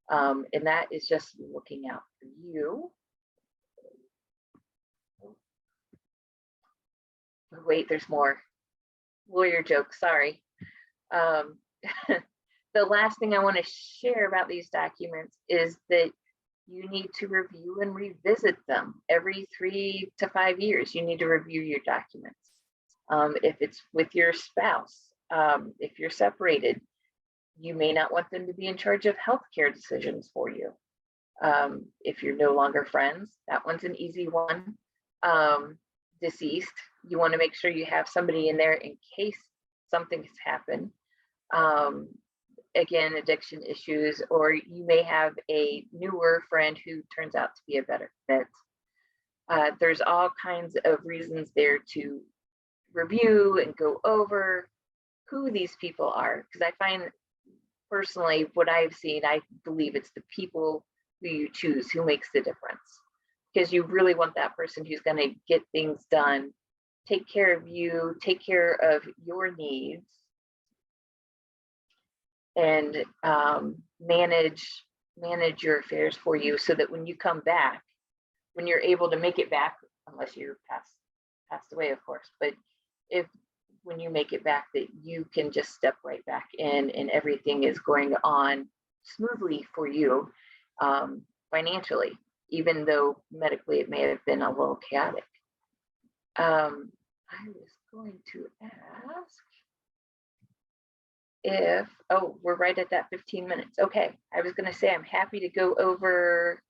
And that is just looking out for you. Wait, there's more. Lawyer joke, sorry. The last thing I want to share about these documents is that you need to review and revisit them every 3 to 5 years. You need to review your documents. If it's with your spouse, if you're separated, you may not want them to be in charge of healthcare decisions for you. If you're no longer friends, that one's an easy one. Deceased, you want to make sure you have somebody in there in case something has happened. Again, addiction issues, or you may have a newer friend who turns out to be a better fit. There's all kinds of reasons there to review and go over who these people are, because I find personally what I've seen, I believe it's the people who you choose who makes the difference, because you really want that person who's going to get things done, take care of you, take care of your needs, and manage your affairs for you, so that when you come back, when you're able to make it back, unless you're passed away, of course, but when you make it back, that you can just step right back in and everything is going on smoothly for you, financially, even though medically it may have been a little chaotic. I was going to ask if, oh, we're right at that 15 minutes. Okay, I was going to say I'm happy to go over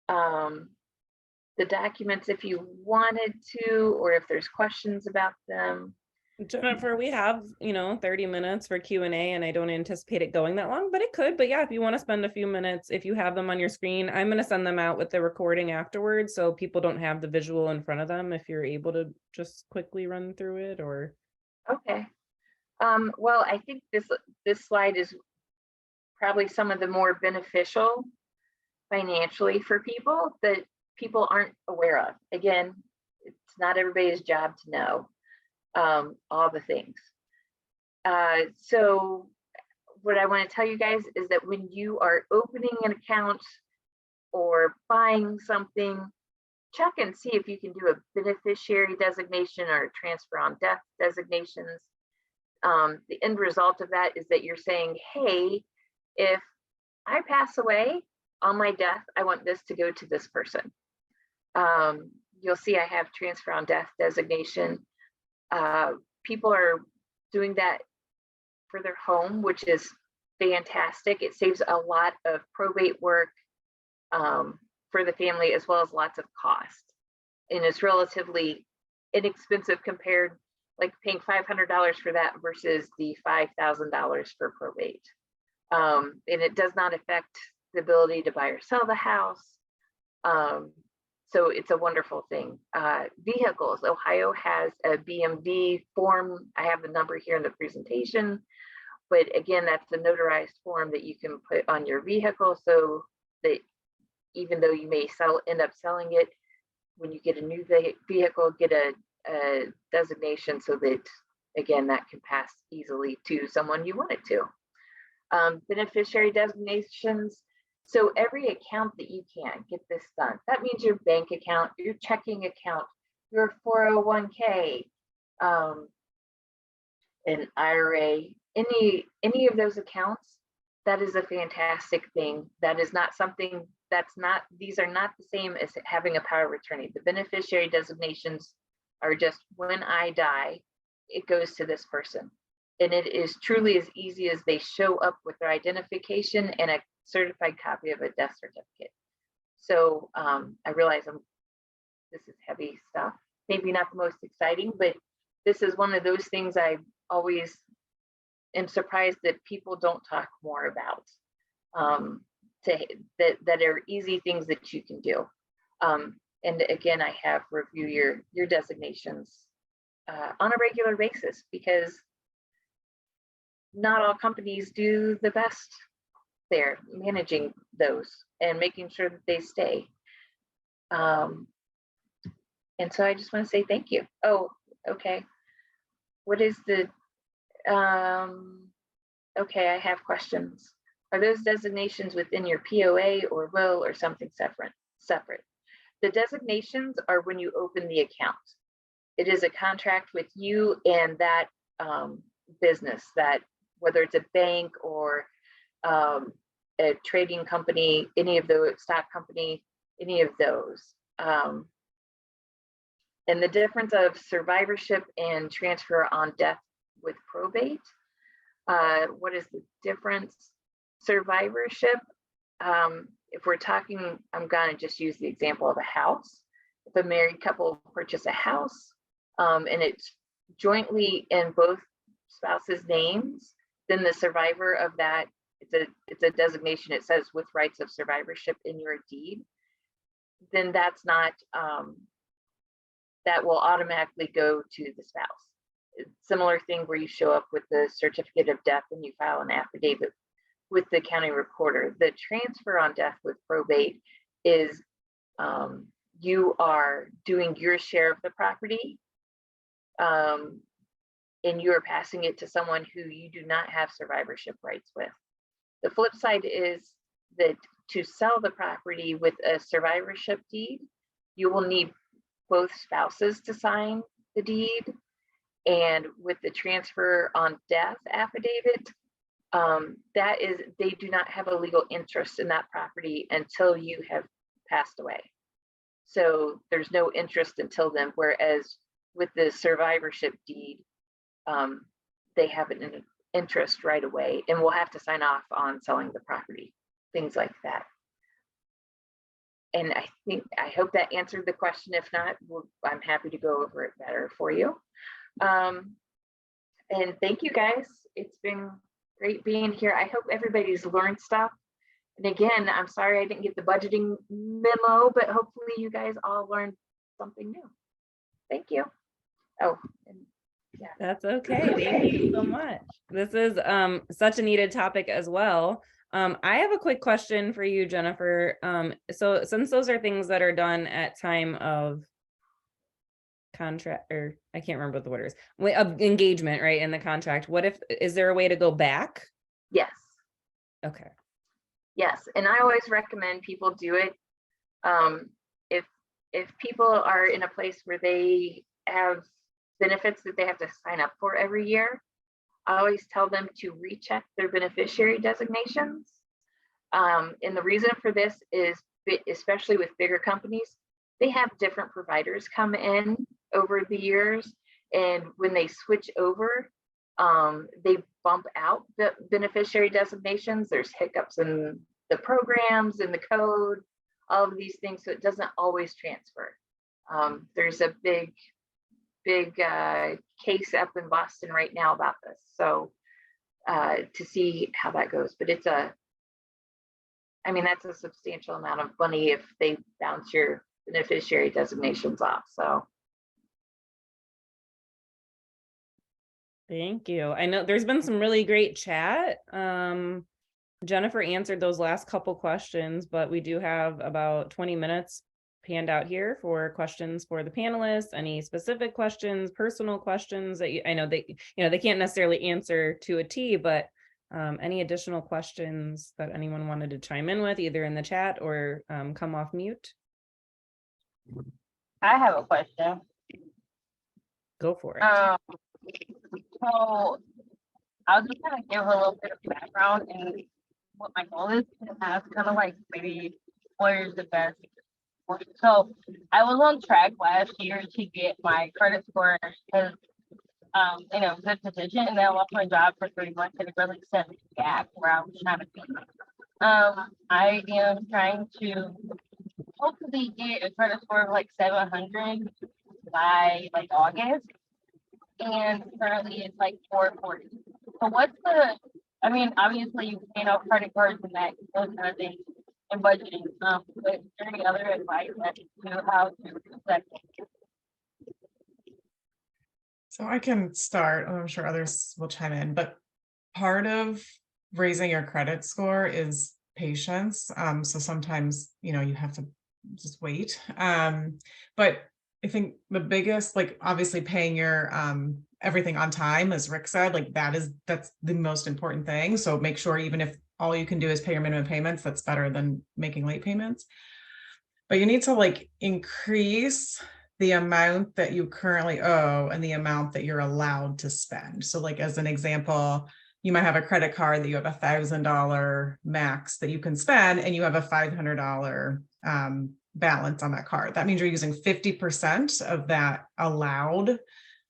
the documents if you wanted to, or if there's questions about them. Jennifer, we have, 30 minutes for Q&A, and I don't anticipate it going that long, but it could. But yeah, if you want to spend a few minutes, if you have them on your screen, I'm going to send them out with the recording afterwards, so people don't have the visual in front of them, if you're able to just quickly run through it. Or okay. Well, I think this slide is probably some of the more beneficial financially for people that people aren't aware of. Again, it's not everybody's job to know all the things. So what I want to tell you guys is that when you are opening an account or buying something, check and see if you can do a beneficiary designation or a transfer on death designations. The end result of that is that you're saying, hey, if I pass away on my death, I want this to go to this person. You'll see I have transfer on death designation. People are doing that for their home, which is fantastic. It saves a lot of probate work for the family, as well as lots of cost. And it's relatively inexpensive compared, like paying $500 for that versus the $5,000 for probate. And it does not affect the ability to buy or sell the house. So it's a wonderful thing. Vehicles, Ohio has a BMV form. I have the number here in the presentation, but again, that's a notarized form that you can put on your vehicle so that even though you may end up selling it, when you get a new vehicle, get a designation so that, again, that can pass easily to someone you want it to. Beneficiary designations. So every account that you can get this done. That means your bank account, your checking account, your 401k, an IRA, any of those accounts, that is a fantastic thing. That is not something these are not the same as having a power of attorney. The beneficiary designations are just when I die, it goes to this person. And it is truly as easy as they show up with their identification and a certified copy of a death certificate. So I realize this is heavy stuff, maybe not the most exciting, but this is one of those things I always am surprised that people don't talk more about, that are easy things that you can do. And again, I have review your designations on a regular basis, because not all companies do the best there managing those and making sure that they stay. And so I just want to say thank you. Oh, okay. What is the, okay, I have questions. Are those designations within your POA or will or something separate? The designations are when you open the account. It is a contract with you and that business, that whether it's a bank or a trading company, any of the stock company, any of those. And the difference of survivorship and transfer on death with probate. What is the difference? Survivorship, if we're talking, I'm gonna just use the example of a house. If a married couple purchase a house and it's jointly in both spouses' names, then the survivor of that, it's a designation, it says with rights of survivorship in your deed, then that's not, that will automatically go to the spouse. Similar thing where you show up with the certificate of death and you file an affidavit with the county recorder. The transfer on death with probate is you are doing your share of the property and you are passing it to someone who you do not have survivorship rights with. The flip side is that to sell the property with a survivorship deed, you will need both spouses to sign the deed. And with the transfer on death affidavit, that is, they do not have a legal interest in that property until you have passed away. So there's no interest until then, whereas with the survivorship deed, they have an interest right away and will have to sign off on selling the property, things like that. And I hope that answered the question. If not, I'm happy to go over it better for you. And thank you guys. It's been great being here. I hope everybody's learned stuff. And again, I'm sorry I didn't get the budgeting memo, but hopefully you guys all learned something new. Thank you. Oh, and yeah. That's okay. Thank you so much. This is such a needed topic as well. I have a quick question for you, Jennifer. So since those are things that are done at time of contract, or I can't remember what the word is, of engagement, right, in the contract, what if, is there a way to go back Yes. Okay. Yes, and I always recommend people do it. If people are in a place where they have benefits that they have to sign up for every year, I always tell them to recheck their beneficiary designations. And the reason for this is, especially with bigger companies, they have different providers come in over the years, and when they switch over, they bump out the beneficiary designations. There's hiccups in the programs and the code, all of these things, so it doesn't always transfer. There's a big case up in Boston right now about this, so to see how that goes. But it's that's a substantial amount of money if they bounce your beneficiary designations off. So Thank you. I know there's been some really great chat. Jennifer answered those last couple questions, but we do have about 20 minutes panned out here for questions for the panelists. Any specific questions, personal questions that I know they can't necessarily answer to a T, but any additional questions that anyone wanted to chime in with, either in the chat or come off mute? I have a question. Go for it. So I'll just kind of give a little bit of background and what my goal is, and ask kind of like maybe what is the best. So I was on track last year to get my credit score because in a good position, and then I lost my job for 3 months, and it really set me back where I was trying to be. I am trying to hopefully get a credit score of like 700 by like August, and currently it's like 440. So what's obviously you pay off credit cards and that, those kind of things, and budgeting. But is there any other advice that you know how to do that? So I can start, I'm sure others will chime in, but part of raising your credit score is patience. So sometimes, you have to just wait. But I think the biggest, obviously paying your everything on time, as Rick said, that's the most important thing. So make sure, even if all you can do is pay your minimum payments, that's better than making late payments. But you need to increase the amount that you currently owe and the amount that you're allowed to spend. So as an example, you might have a credit card that you have $1,000 max that you can spend, and you have a $500 balance on that card. That means you're using 50% of that allowed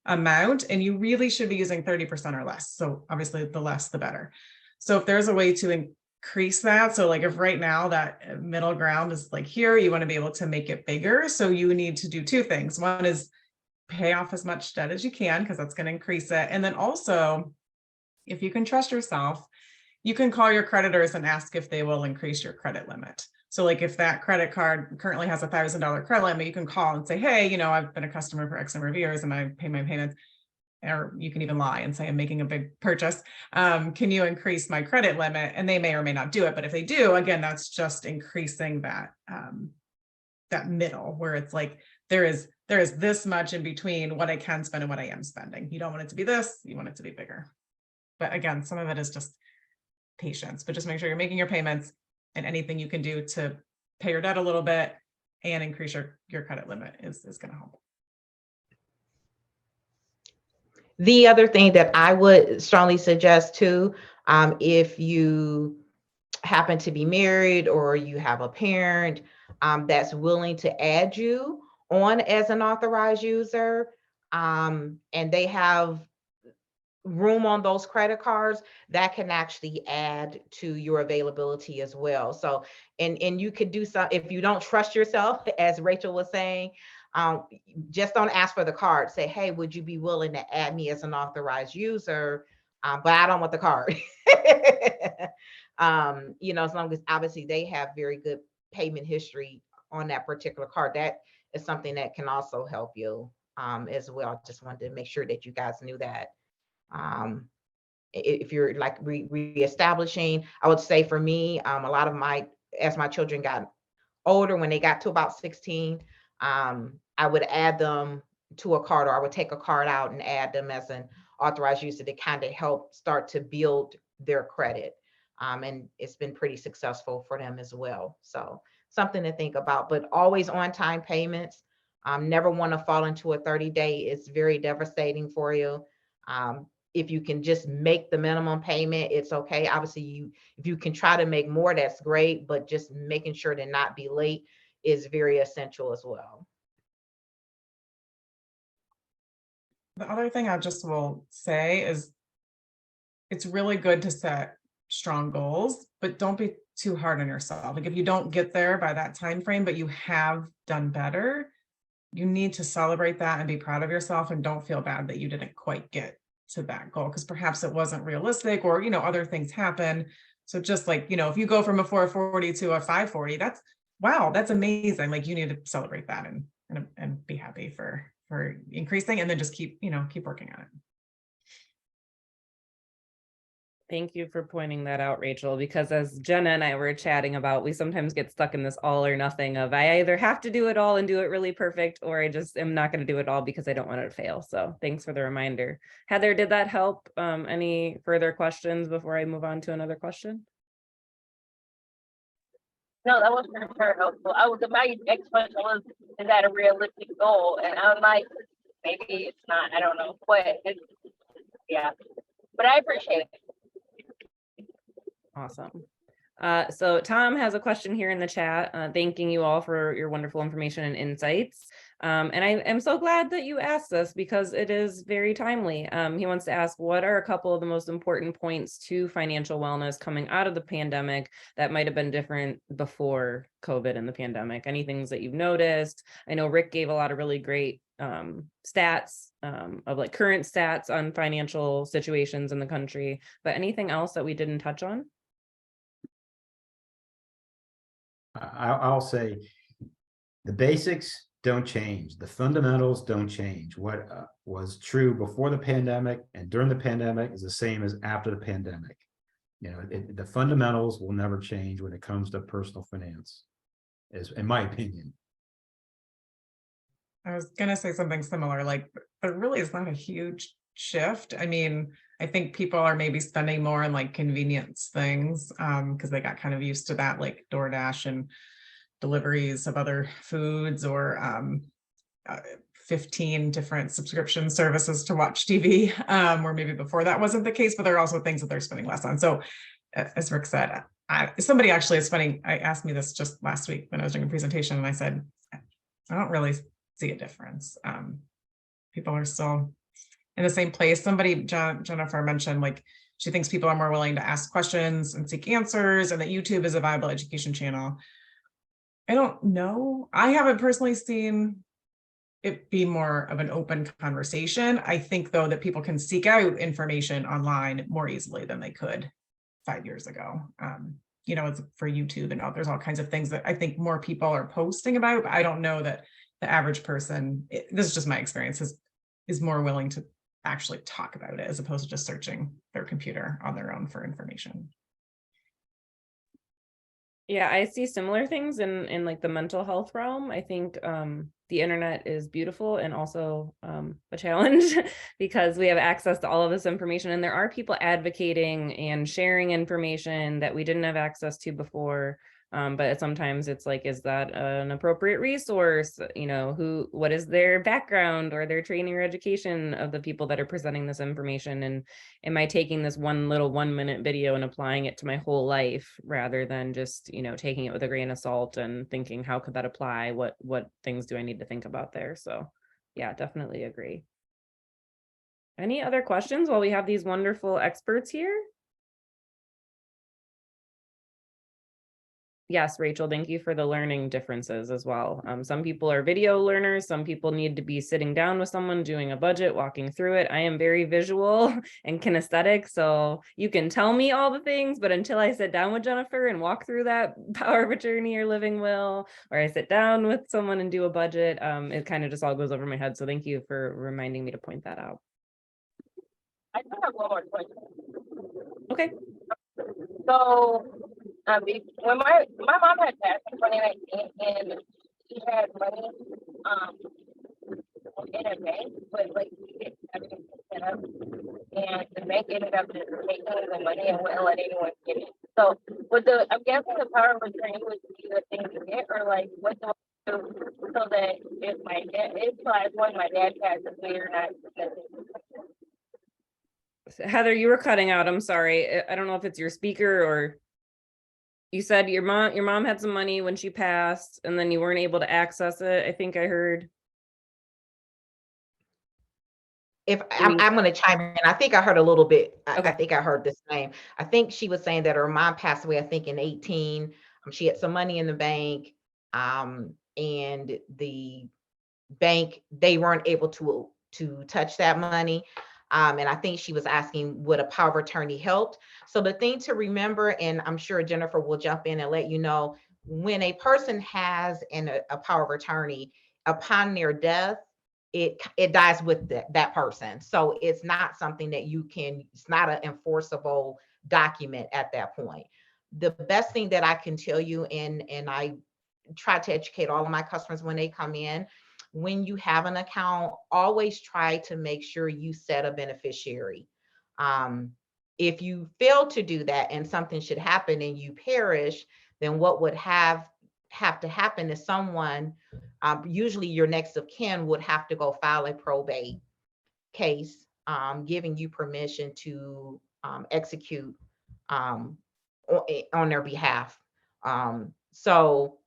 amount, and you really should be using 30% or less. So obviously the less, the better. So if there's a way to increase that, so if right now that middle ground is here, you want to be able to make it bigger. So you need to do two things. One is pay off as much debt as you can, because that's going to increase it. And then also, if you can trust yourself, you can call your creditors and ask if they will increase your credit limit. So if that credit card currently has $1,000 credit limit, you can call and say, hey, I've been a customer for X number of years and I pay my payments. Or you can even lie and say, I'm making a big purchase. Can you increase my credit limit? And they may or may not do it. But if they do, again, that's just increasing that that middle, where it's there is this much in between what I can spend and what I am spending. You don't want it to be this, you want it to be bigger. But again, some of it is just patience, but just make sure you're making your payments, and anything you can do to pay your debt a little bit and increase your credit limit is going to help. The other thing that I would strongly suggest too, if you happen to be married or you have a parent that's willing to add you on as an authorized user, and they have room on those credit cards, that can actually add to your availability as well. So, and you could do some, if you don't trust yourself, as Rachel was saying, just don't ask for the card. Say, hey, would you be willing to add me as an authorized user? But I don't want the card. As long as obviously they have very good payment history on that particular card, that is something that can also help you as well. Just wanted to make sure that you guys knew that. If you're reestablishing, I would say for me, a lot of as my children got older, when they got to about 16, I would add them to a card, or I would take a card out and add them as an authorized user to kind of help start to build their credit. And it's been pretty successful for them as well. So something to think about, but always on time payments. Never want to fall into a 30-day. It's very devastating for you. If you can just make the minimum payment, it's okay. Obviously, if you can try to make more, that's great, but just making sure to not be late is very essential as well. The other thing I just will say is it's really good to set strong goals, but don't be too hard on yourself. Like if you don't get there by that time frame, but you have done better, you need to celebrate that and be proud of yourself, and don't feel bad that you didn't quite get to that goal because perhaps it wasn't realistic, or other things happen. So just like, if you go from a 440 to a 540, that's wow, that's amazing. Like you need to celebrate that and be happy for increasing, and then just keep working on it. Thank you for pointing that out, Rachel, because as Jenna and I were chatting about, we sometimes get stuck in this all or nothing of I either have to do it all and do it really perfect, or I just am not going to do it all because I don't want it to fail. So thanks for the reminder. Heather, did that help? Any further questions before I move on to another question? No, that was very helpful. My next question was, is that a realistic goal? And I'm like, maybe it's not, I don't know, but yeah, but I appreciate it. Awesome. So Tom has a question here in the chat, thanking you all for your wonderful information and insights. And I am so glad that you asked this because it is very timely. He wants to ask, what are a couple of the most important points to financial wellness coming out of the pandemic that might have been different before COVID and the pandemic? Any things that you've noticed? I know Rick gave a lot of really great stats of like current stats on financial situations in the country, but anything else that we didn't touch on? I'll say the basics don't change. The fundamentals don't change. What was true before the pandemic and during the pandemic is the same as after the pandemic. The fundamentals will never change when it comes to personal finance, is in my opinion. I was going to say something similar, like, but really it's not a huge shift. I mean, I think people are maybe spending more on like convenience things because they got kind of used to that, like DoorDash and deliveries of other foods, or 15 different subscription services to watch TV, or maybe before that wasn't the case, but there are also things that they're spending less on. So as Rick said, somebody actually, it's funny, I asked me this just last week when I was doing a presentation, and I said, I don't really see a difference. People are still in the same place. Somebody, Jennifer mentioned, like, she thinks people are more willing to ask questions and seek answers, and that YouTube is a viable education channel. I don't know. I haven't personally seen it be more of an open conversation. I think, though, that people can seek out information online more easily than they could 5 years ago. It's for YouTube and there's all kinds of things that I think more people are posting about, but I don't know that the average person, this is just my experience, is more willing to actually talk about it as opposed to just searching their computer on their own for information. Yeah, I see similar things in like the mental health realm. I think the internet is beautiful and also a challenge because we have access to all of this information, and there are people advocating and sharing information that we didn't have access to before. But sometimes it's like, is that an appropriate resource? What is their background or their training or education of the people that are presenting this information? And am I taking this one little 1-minute video and applying it to my whole life rather than just, taking it with a grain of salt and thinking, how could that apply? What things do I need to think about there? So yeah, definitely agree. Any other questions while we have these wonderful experts here? Yes, Rachel, thank you for the learning differences as well. Some people are video learners. Some people need to be sitting down with someone, doing a budget, walking through it. I am very visual and kinesthetic, so you can tell me all the things, but until I sit down with Jennifer and walk through that power of attorney or living will, or I sit down with someone and do a budget, it kind of just all goes over my head. So thank you for reminding me to point that out. I do have one more question. Okay. So, when my mom had passed in 2019, and she had money in her bank, but like we didn't have everything set up, and the bank ended up just taking the money and wouldn't let anyone get it. So I'm guessing the power of attorney would be the thing to get, or like what do I do so that if my dad passes away or not. Heather, you were cutting out. I'm sorry. I don't know if it's your speaker or you said your mom had some money when she passed and then you weren't able to access it. I think I heard. If I'm going to chime in, I think I heard a little bit. Okay. I think I heard the same. I think she was saying that her mom passed away, I think in 18. She had some money in the bank, and the bank, they weren't able to touch that money. And I think she was asking, would a power of attorney help? So the thing to remember, and I'm sure Jennifer will jump in and let you know, when a person has a power of attorney, upon their death, it dies with that person. So it's not something that it's not an enforceable document at that point. The best thing that I can tell you, and I try to educate all of my customers when they come in, when you have an account, always try to make sure you set a beneficiary. If you fail to do that and something should happen and you perish, then what would have to happen is someone, usually your next of kin, would have to go file a probate case, giving you permission to execute on their behalf. So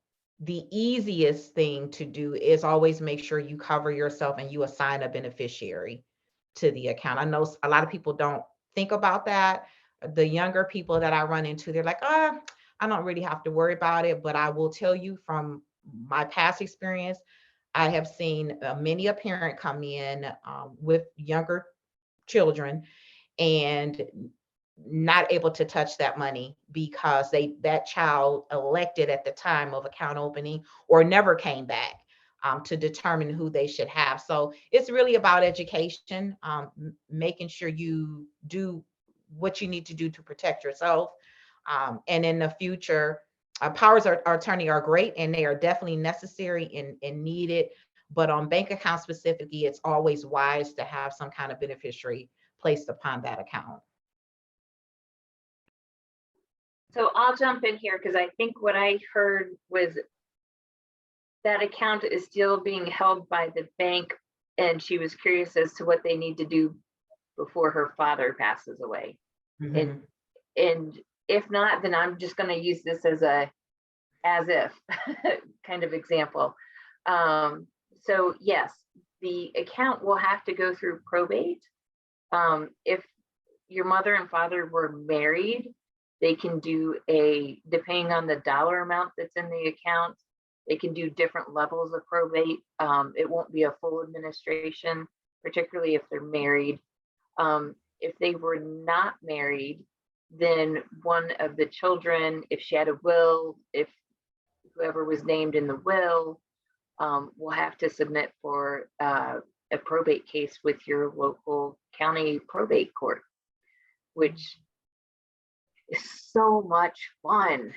the easiest thing to do is always make sure you cover yourself and you assign a beneficiary to the account. I know a lot of people don't think about that. The younger people that I run into, they're like, I don't really have to worry about it. But I will tell you from my past experience, I have seen many a parent come in with younger children and not able to touch that money because that child elected at the time of account opening or never came back to determine who they should have. So it's really about education, making sure you do what you need to do to protect yourself. And in the future, powers of attorney are great and they are definitely necessary and needed. But on bank accounts specifically, it's always wise to have some kind of beneficiary placed upon that account. So I'll jump in here because I think what I heard was that account is still being held by the bank, and she was curious as to what they need to do before her father passes away. Mm-hmm. And if not, then I'm just going to use this as if kind of example. So yes, the account will have to go through probate. If your mother and father were married, they can do depending on the dollar amount that's in the account, they can do different levels of probate. It won't be a full administration, particularly if they're married. If they were not married, then one of the children, if she had a will, if whoever was named in the will, will have to submit for a probate case with your local county probate court, which is so much fun.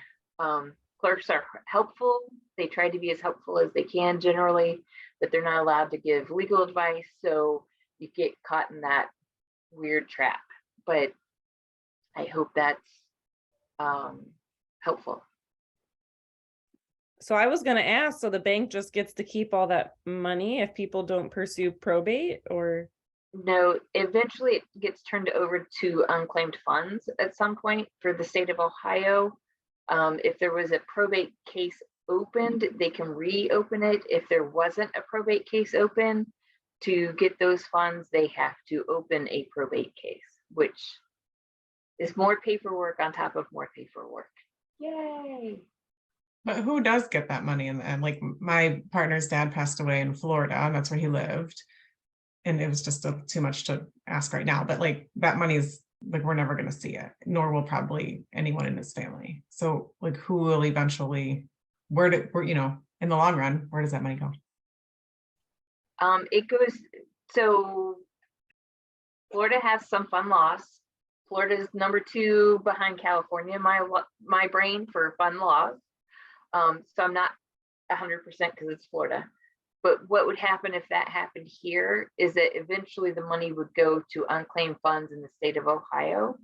Clerks are helpful. They try to be as helpful as they can generally, but they're not allowed to give legal advice. So you get caught in that weird trap. But I hope that's helpful. So I was going to ask, so the bank just gets to keep all that money if people don't pursue probate, or? No, eventually it gets turned over to unclaimed funds at some point for the state of Ohio. If there was a probate case opened, they can reopen it. If there wasn't a probate case open, to get those funds, they have to open a probate case, which is more paperwork on top of more paperwork. Yay. But who does get that money in the end? Like my partner's dad passed away in Florida, and that's where he lived. And it was just too much to ask right now. But like that money is like, we're never going to see it, nor will probably anyone in his family. So like who will eventually, where in the long run, where does that money go? It goes, so Florida has some fund loss. Florida's number 2 behind California, my brain for fund laws. So I'm not 100% because it's Florida, But what would happen if that happened here is that eventually the money would go to unclaimed funds in the state of Ohio.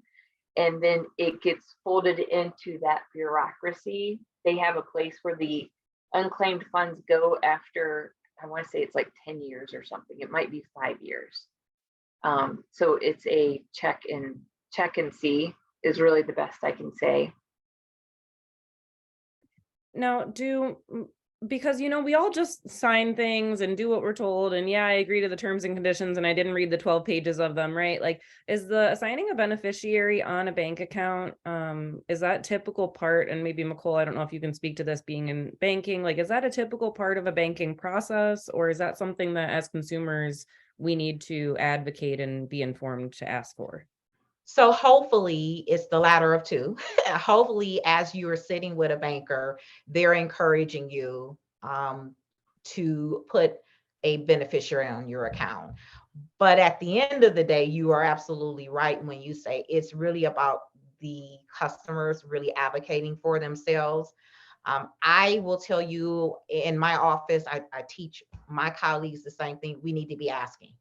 And then it gets folded into that bureaucracy. They have a place where the unclaimed funds go after, I want to say it's like 10 years or something. It might be 5 years. So it's a check and see is really the best I can say. Now, because, we all just sign things and do what we're told. And yeah, I agree to the terms and conditions and I didn't read the 12 pages of them, right? Like, is the assigning a beneficiary on a bank account, is that typical part? And maybe Micole, I don't know if you can speak to this being in banking, like, is that a typical part of a banking process? Or is that something that as consumers, we need to advocate and be informed to ask for? So hopefully it's the latter of two. Hopefully, as you're sitting with a banker, they're encouraging you to put a beneficiary on your account. But at the end of the day, you are absolutely right when you say it's really about the customers really advocating for themselves. I will tell you in my office, I teach my colleagues the same thing. We need to be asking.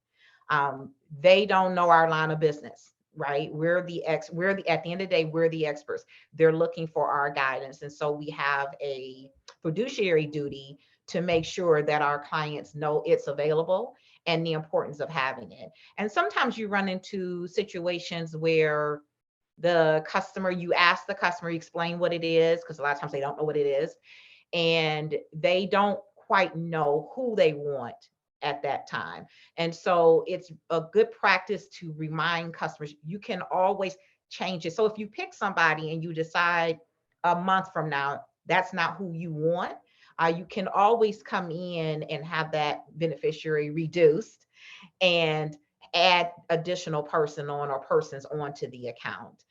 They don't know our line of business. Right? At the end of the day, we're the experts. They're looking for our guidance. And so we have a fiduciary duty to make sure that our clients know it's available and the importance of having it. And sometimes you run into situations where you ask the customer, you explain what it is, because a lot of times they don't know what it is, and they don't quite know who they want at that time. And so it's a good practice to remind customers, you can always change it. So if you pick somebody and you decide a month from now, that's not who you want, you can always come in and have that beneficiary reduced and add additional person on or persons onto the account.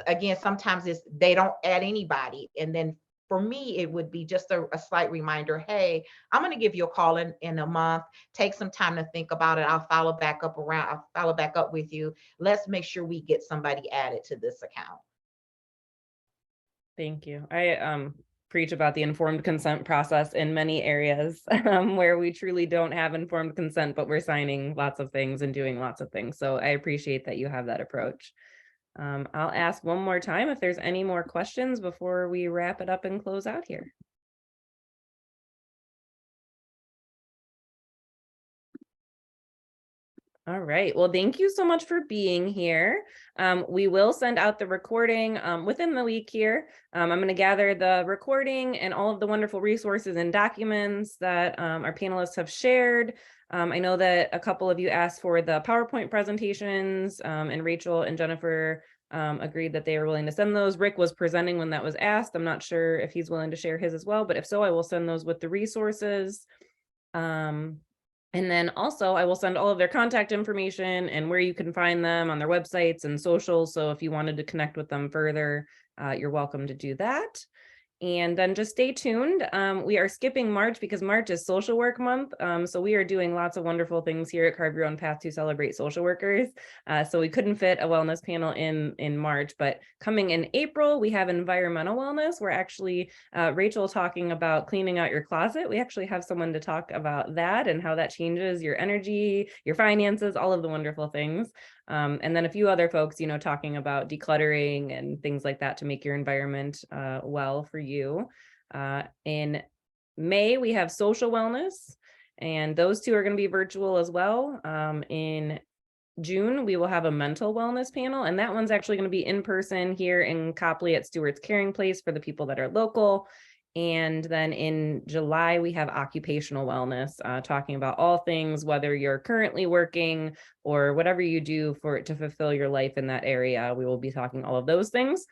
Again, sometimes they don't add anybody. And then for me, it would be just a slight reminder, hey, I'm going to give you a call in a month. Take some time to think about it. I'll follow back up with you. Let's make sure we get somebody added to this account. Thank you. I preach about the informed consent process in many areas where we truly don't have informed consent, but we're signing lots of things and doing lots of things. So I appreciate that you have that approach. I'll ask one more time if there's any more questions before we wrap it up and close out here. All right. Well, thank you so much for being here. We will send out the recording within the week here. I'm going to gather the recording and all of the wonderful resources and documents that our panelists have shared. I know that a couple of you asked for the PowerPoint presentations, and Rachel and Jennifer agreed that they were willing to send those. Rick was presenting when that was asked. I'm not sure if he's willing to share his as well, but if so, I will send those with the resources. And then also I will send all of their contact information and where you can find them on their websites and socials. So if you wanted to connect with them further, you're welcome to do that. And then just stay tuned. We are skipping March because March is Social Work Month. So we are doing lots of wonderful things here at Carve Your Own Path to celebrate social workers. So we couldn't fit a wellness panel in March, but coming in April, we have environmental wellness. We're actually, Rachel talking about cleaning out your closet. We actually have someone to talk about that and how that changes your energy, your finances, all of the wonderful things. And then a few other folks, talking about decluttering and things like that to make your environment well for you. In May, we have social wellness, and those two are going to be virtual as well. In June, we will have a mental wellness panel, and that one's actually going to be in person here in Copley at Stewart's Caring Place for the people that are local. And then in July, we have occupational wellness, talking about all things, whether you're currently working or whatever you do to fulfill your life in that area. We will be talking all of those things.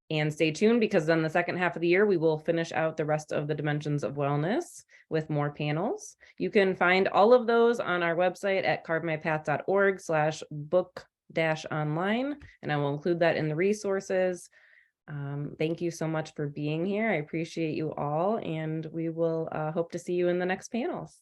And stay tuned, because then the second half of the year, we will finish out the rest of the dimensions of wellness with more panels. You can find all of those on our website at carvemypath.org/book-online, and I will include that in the resources. Thank you so much for being here. I appreciate you all, and we will hope to see you in the next panels.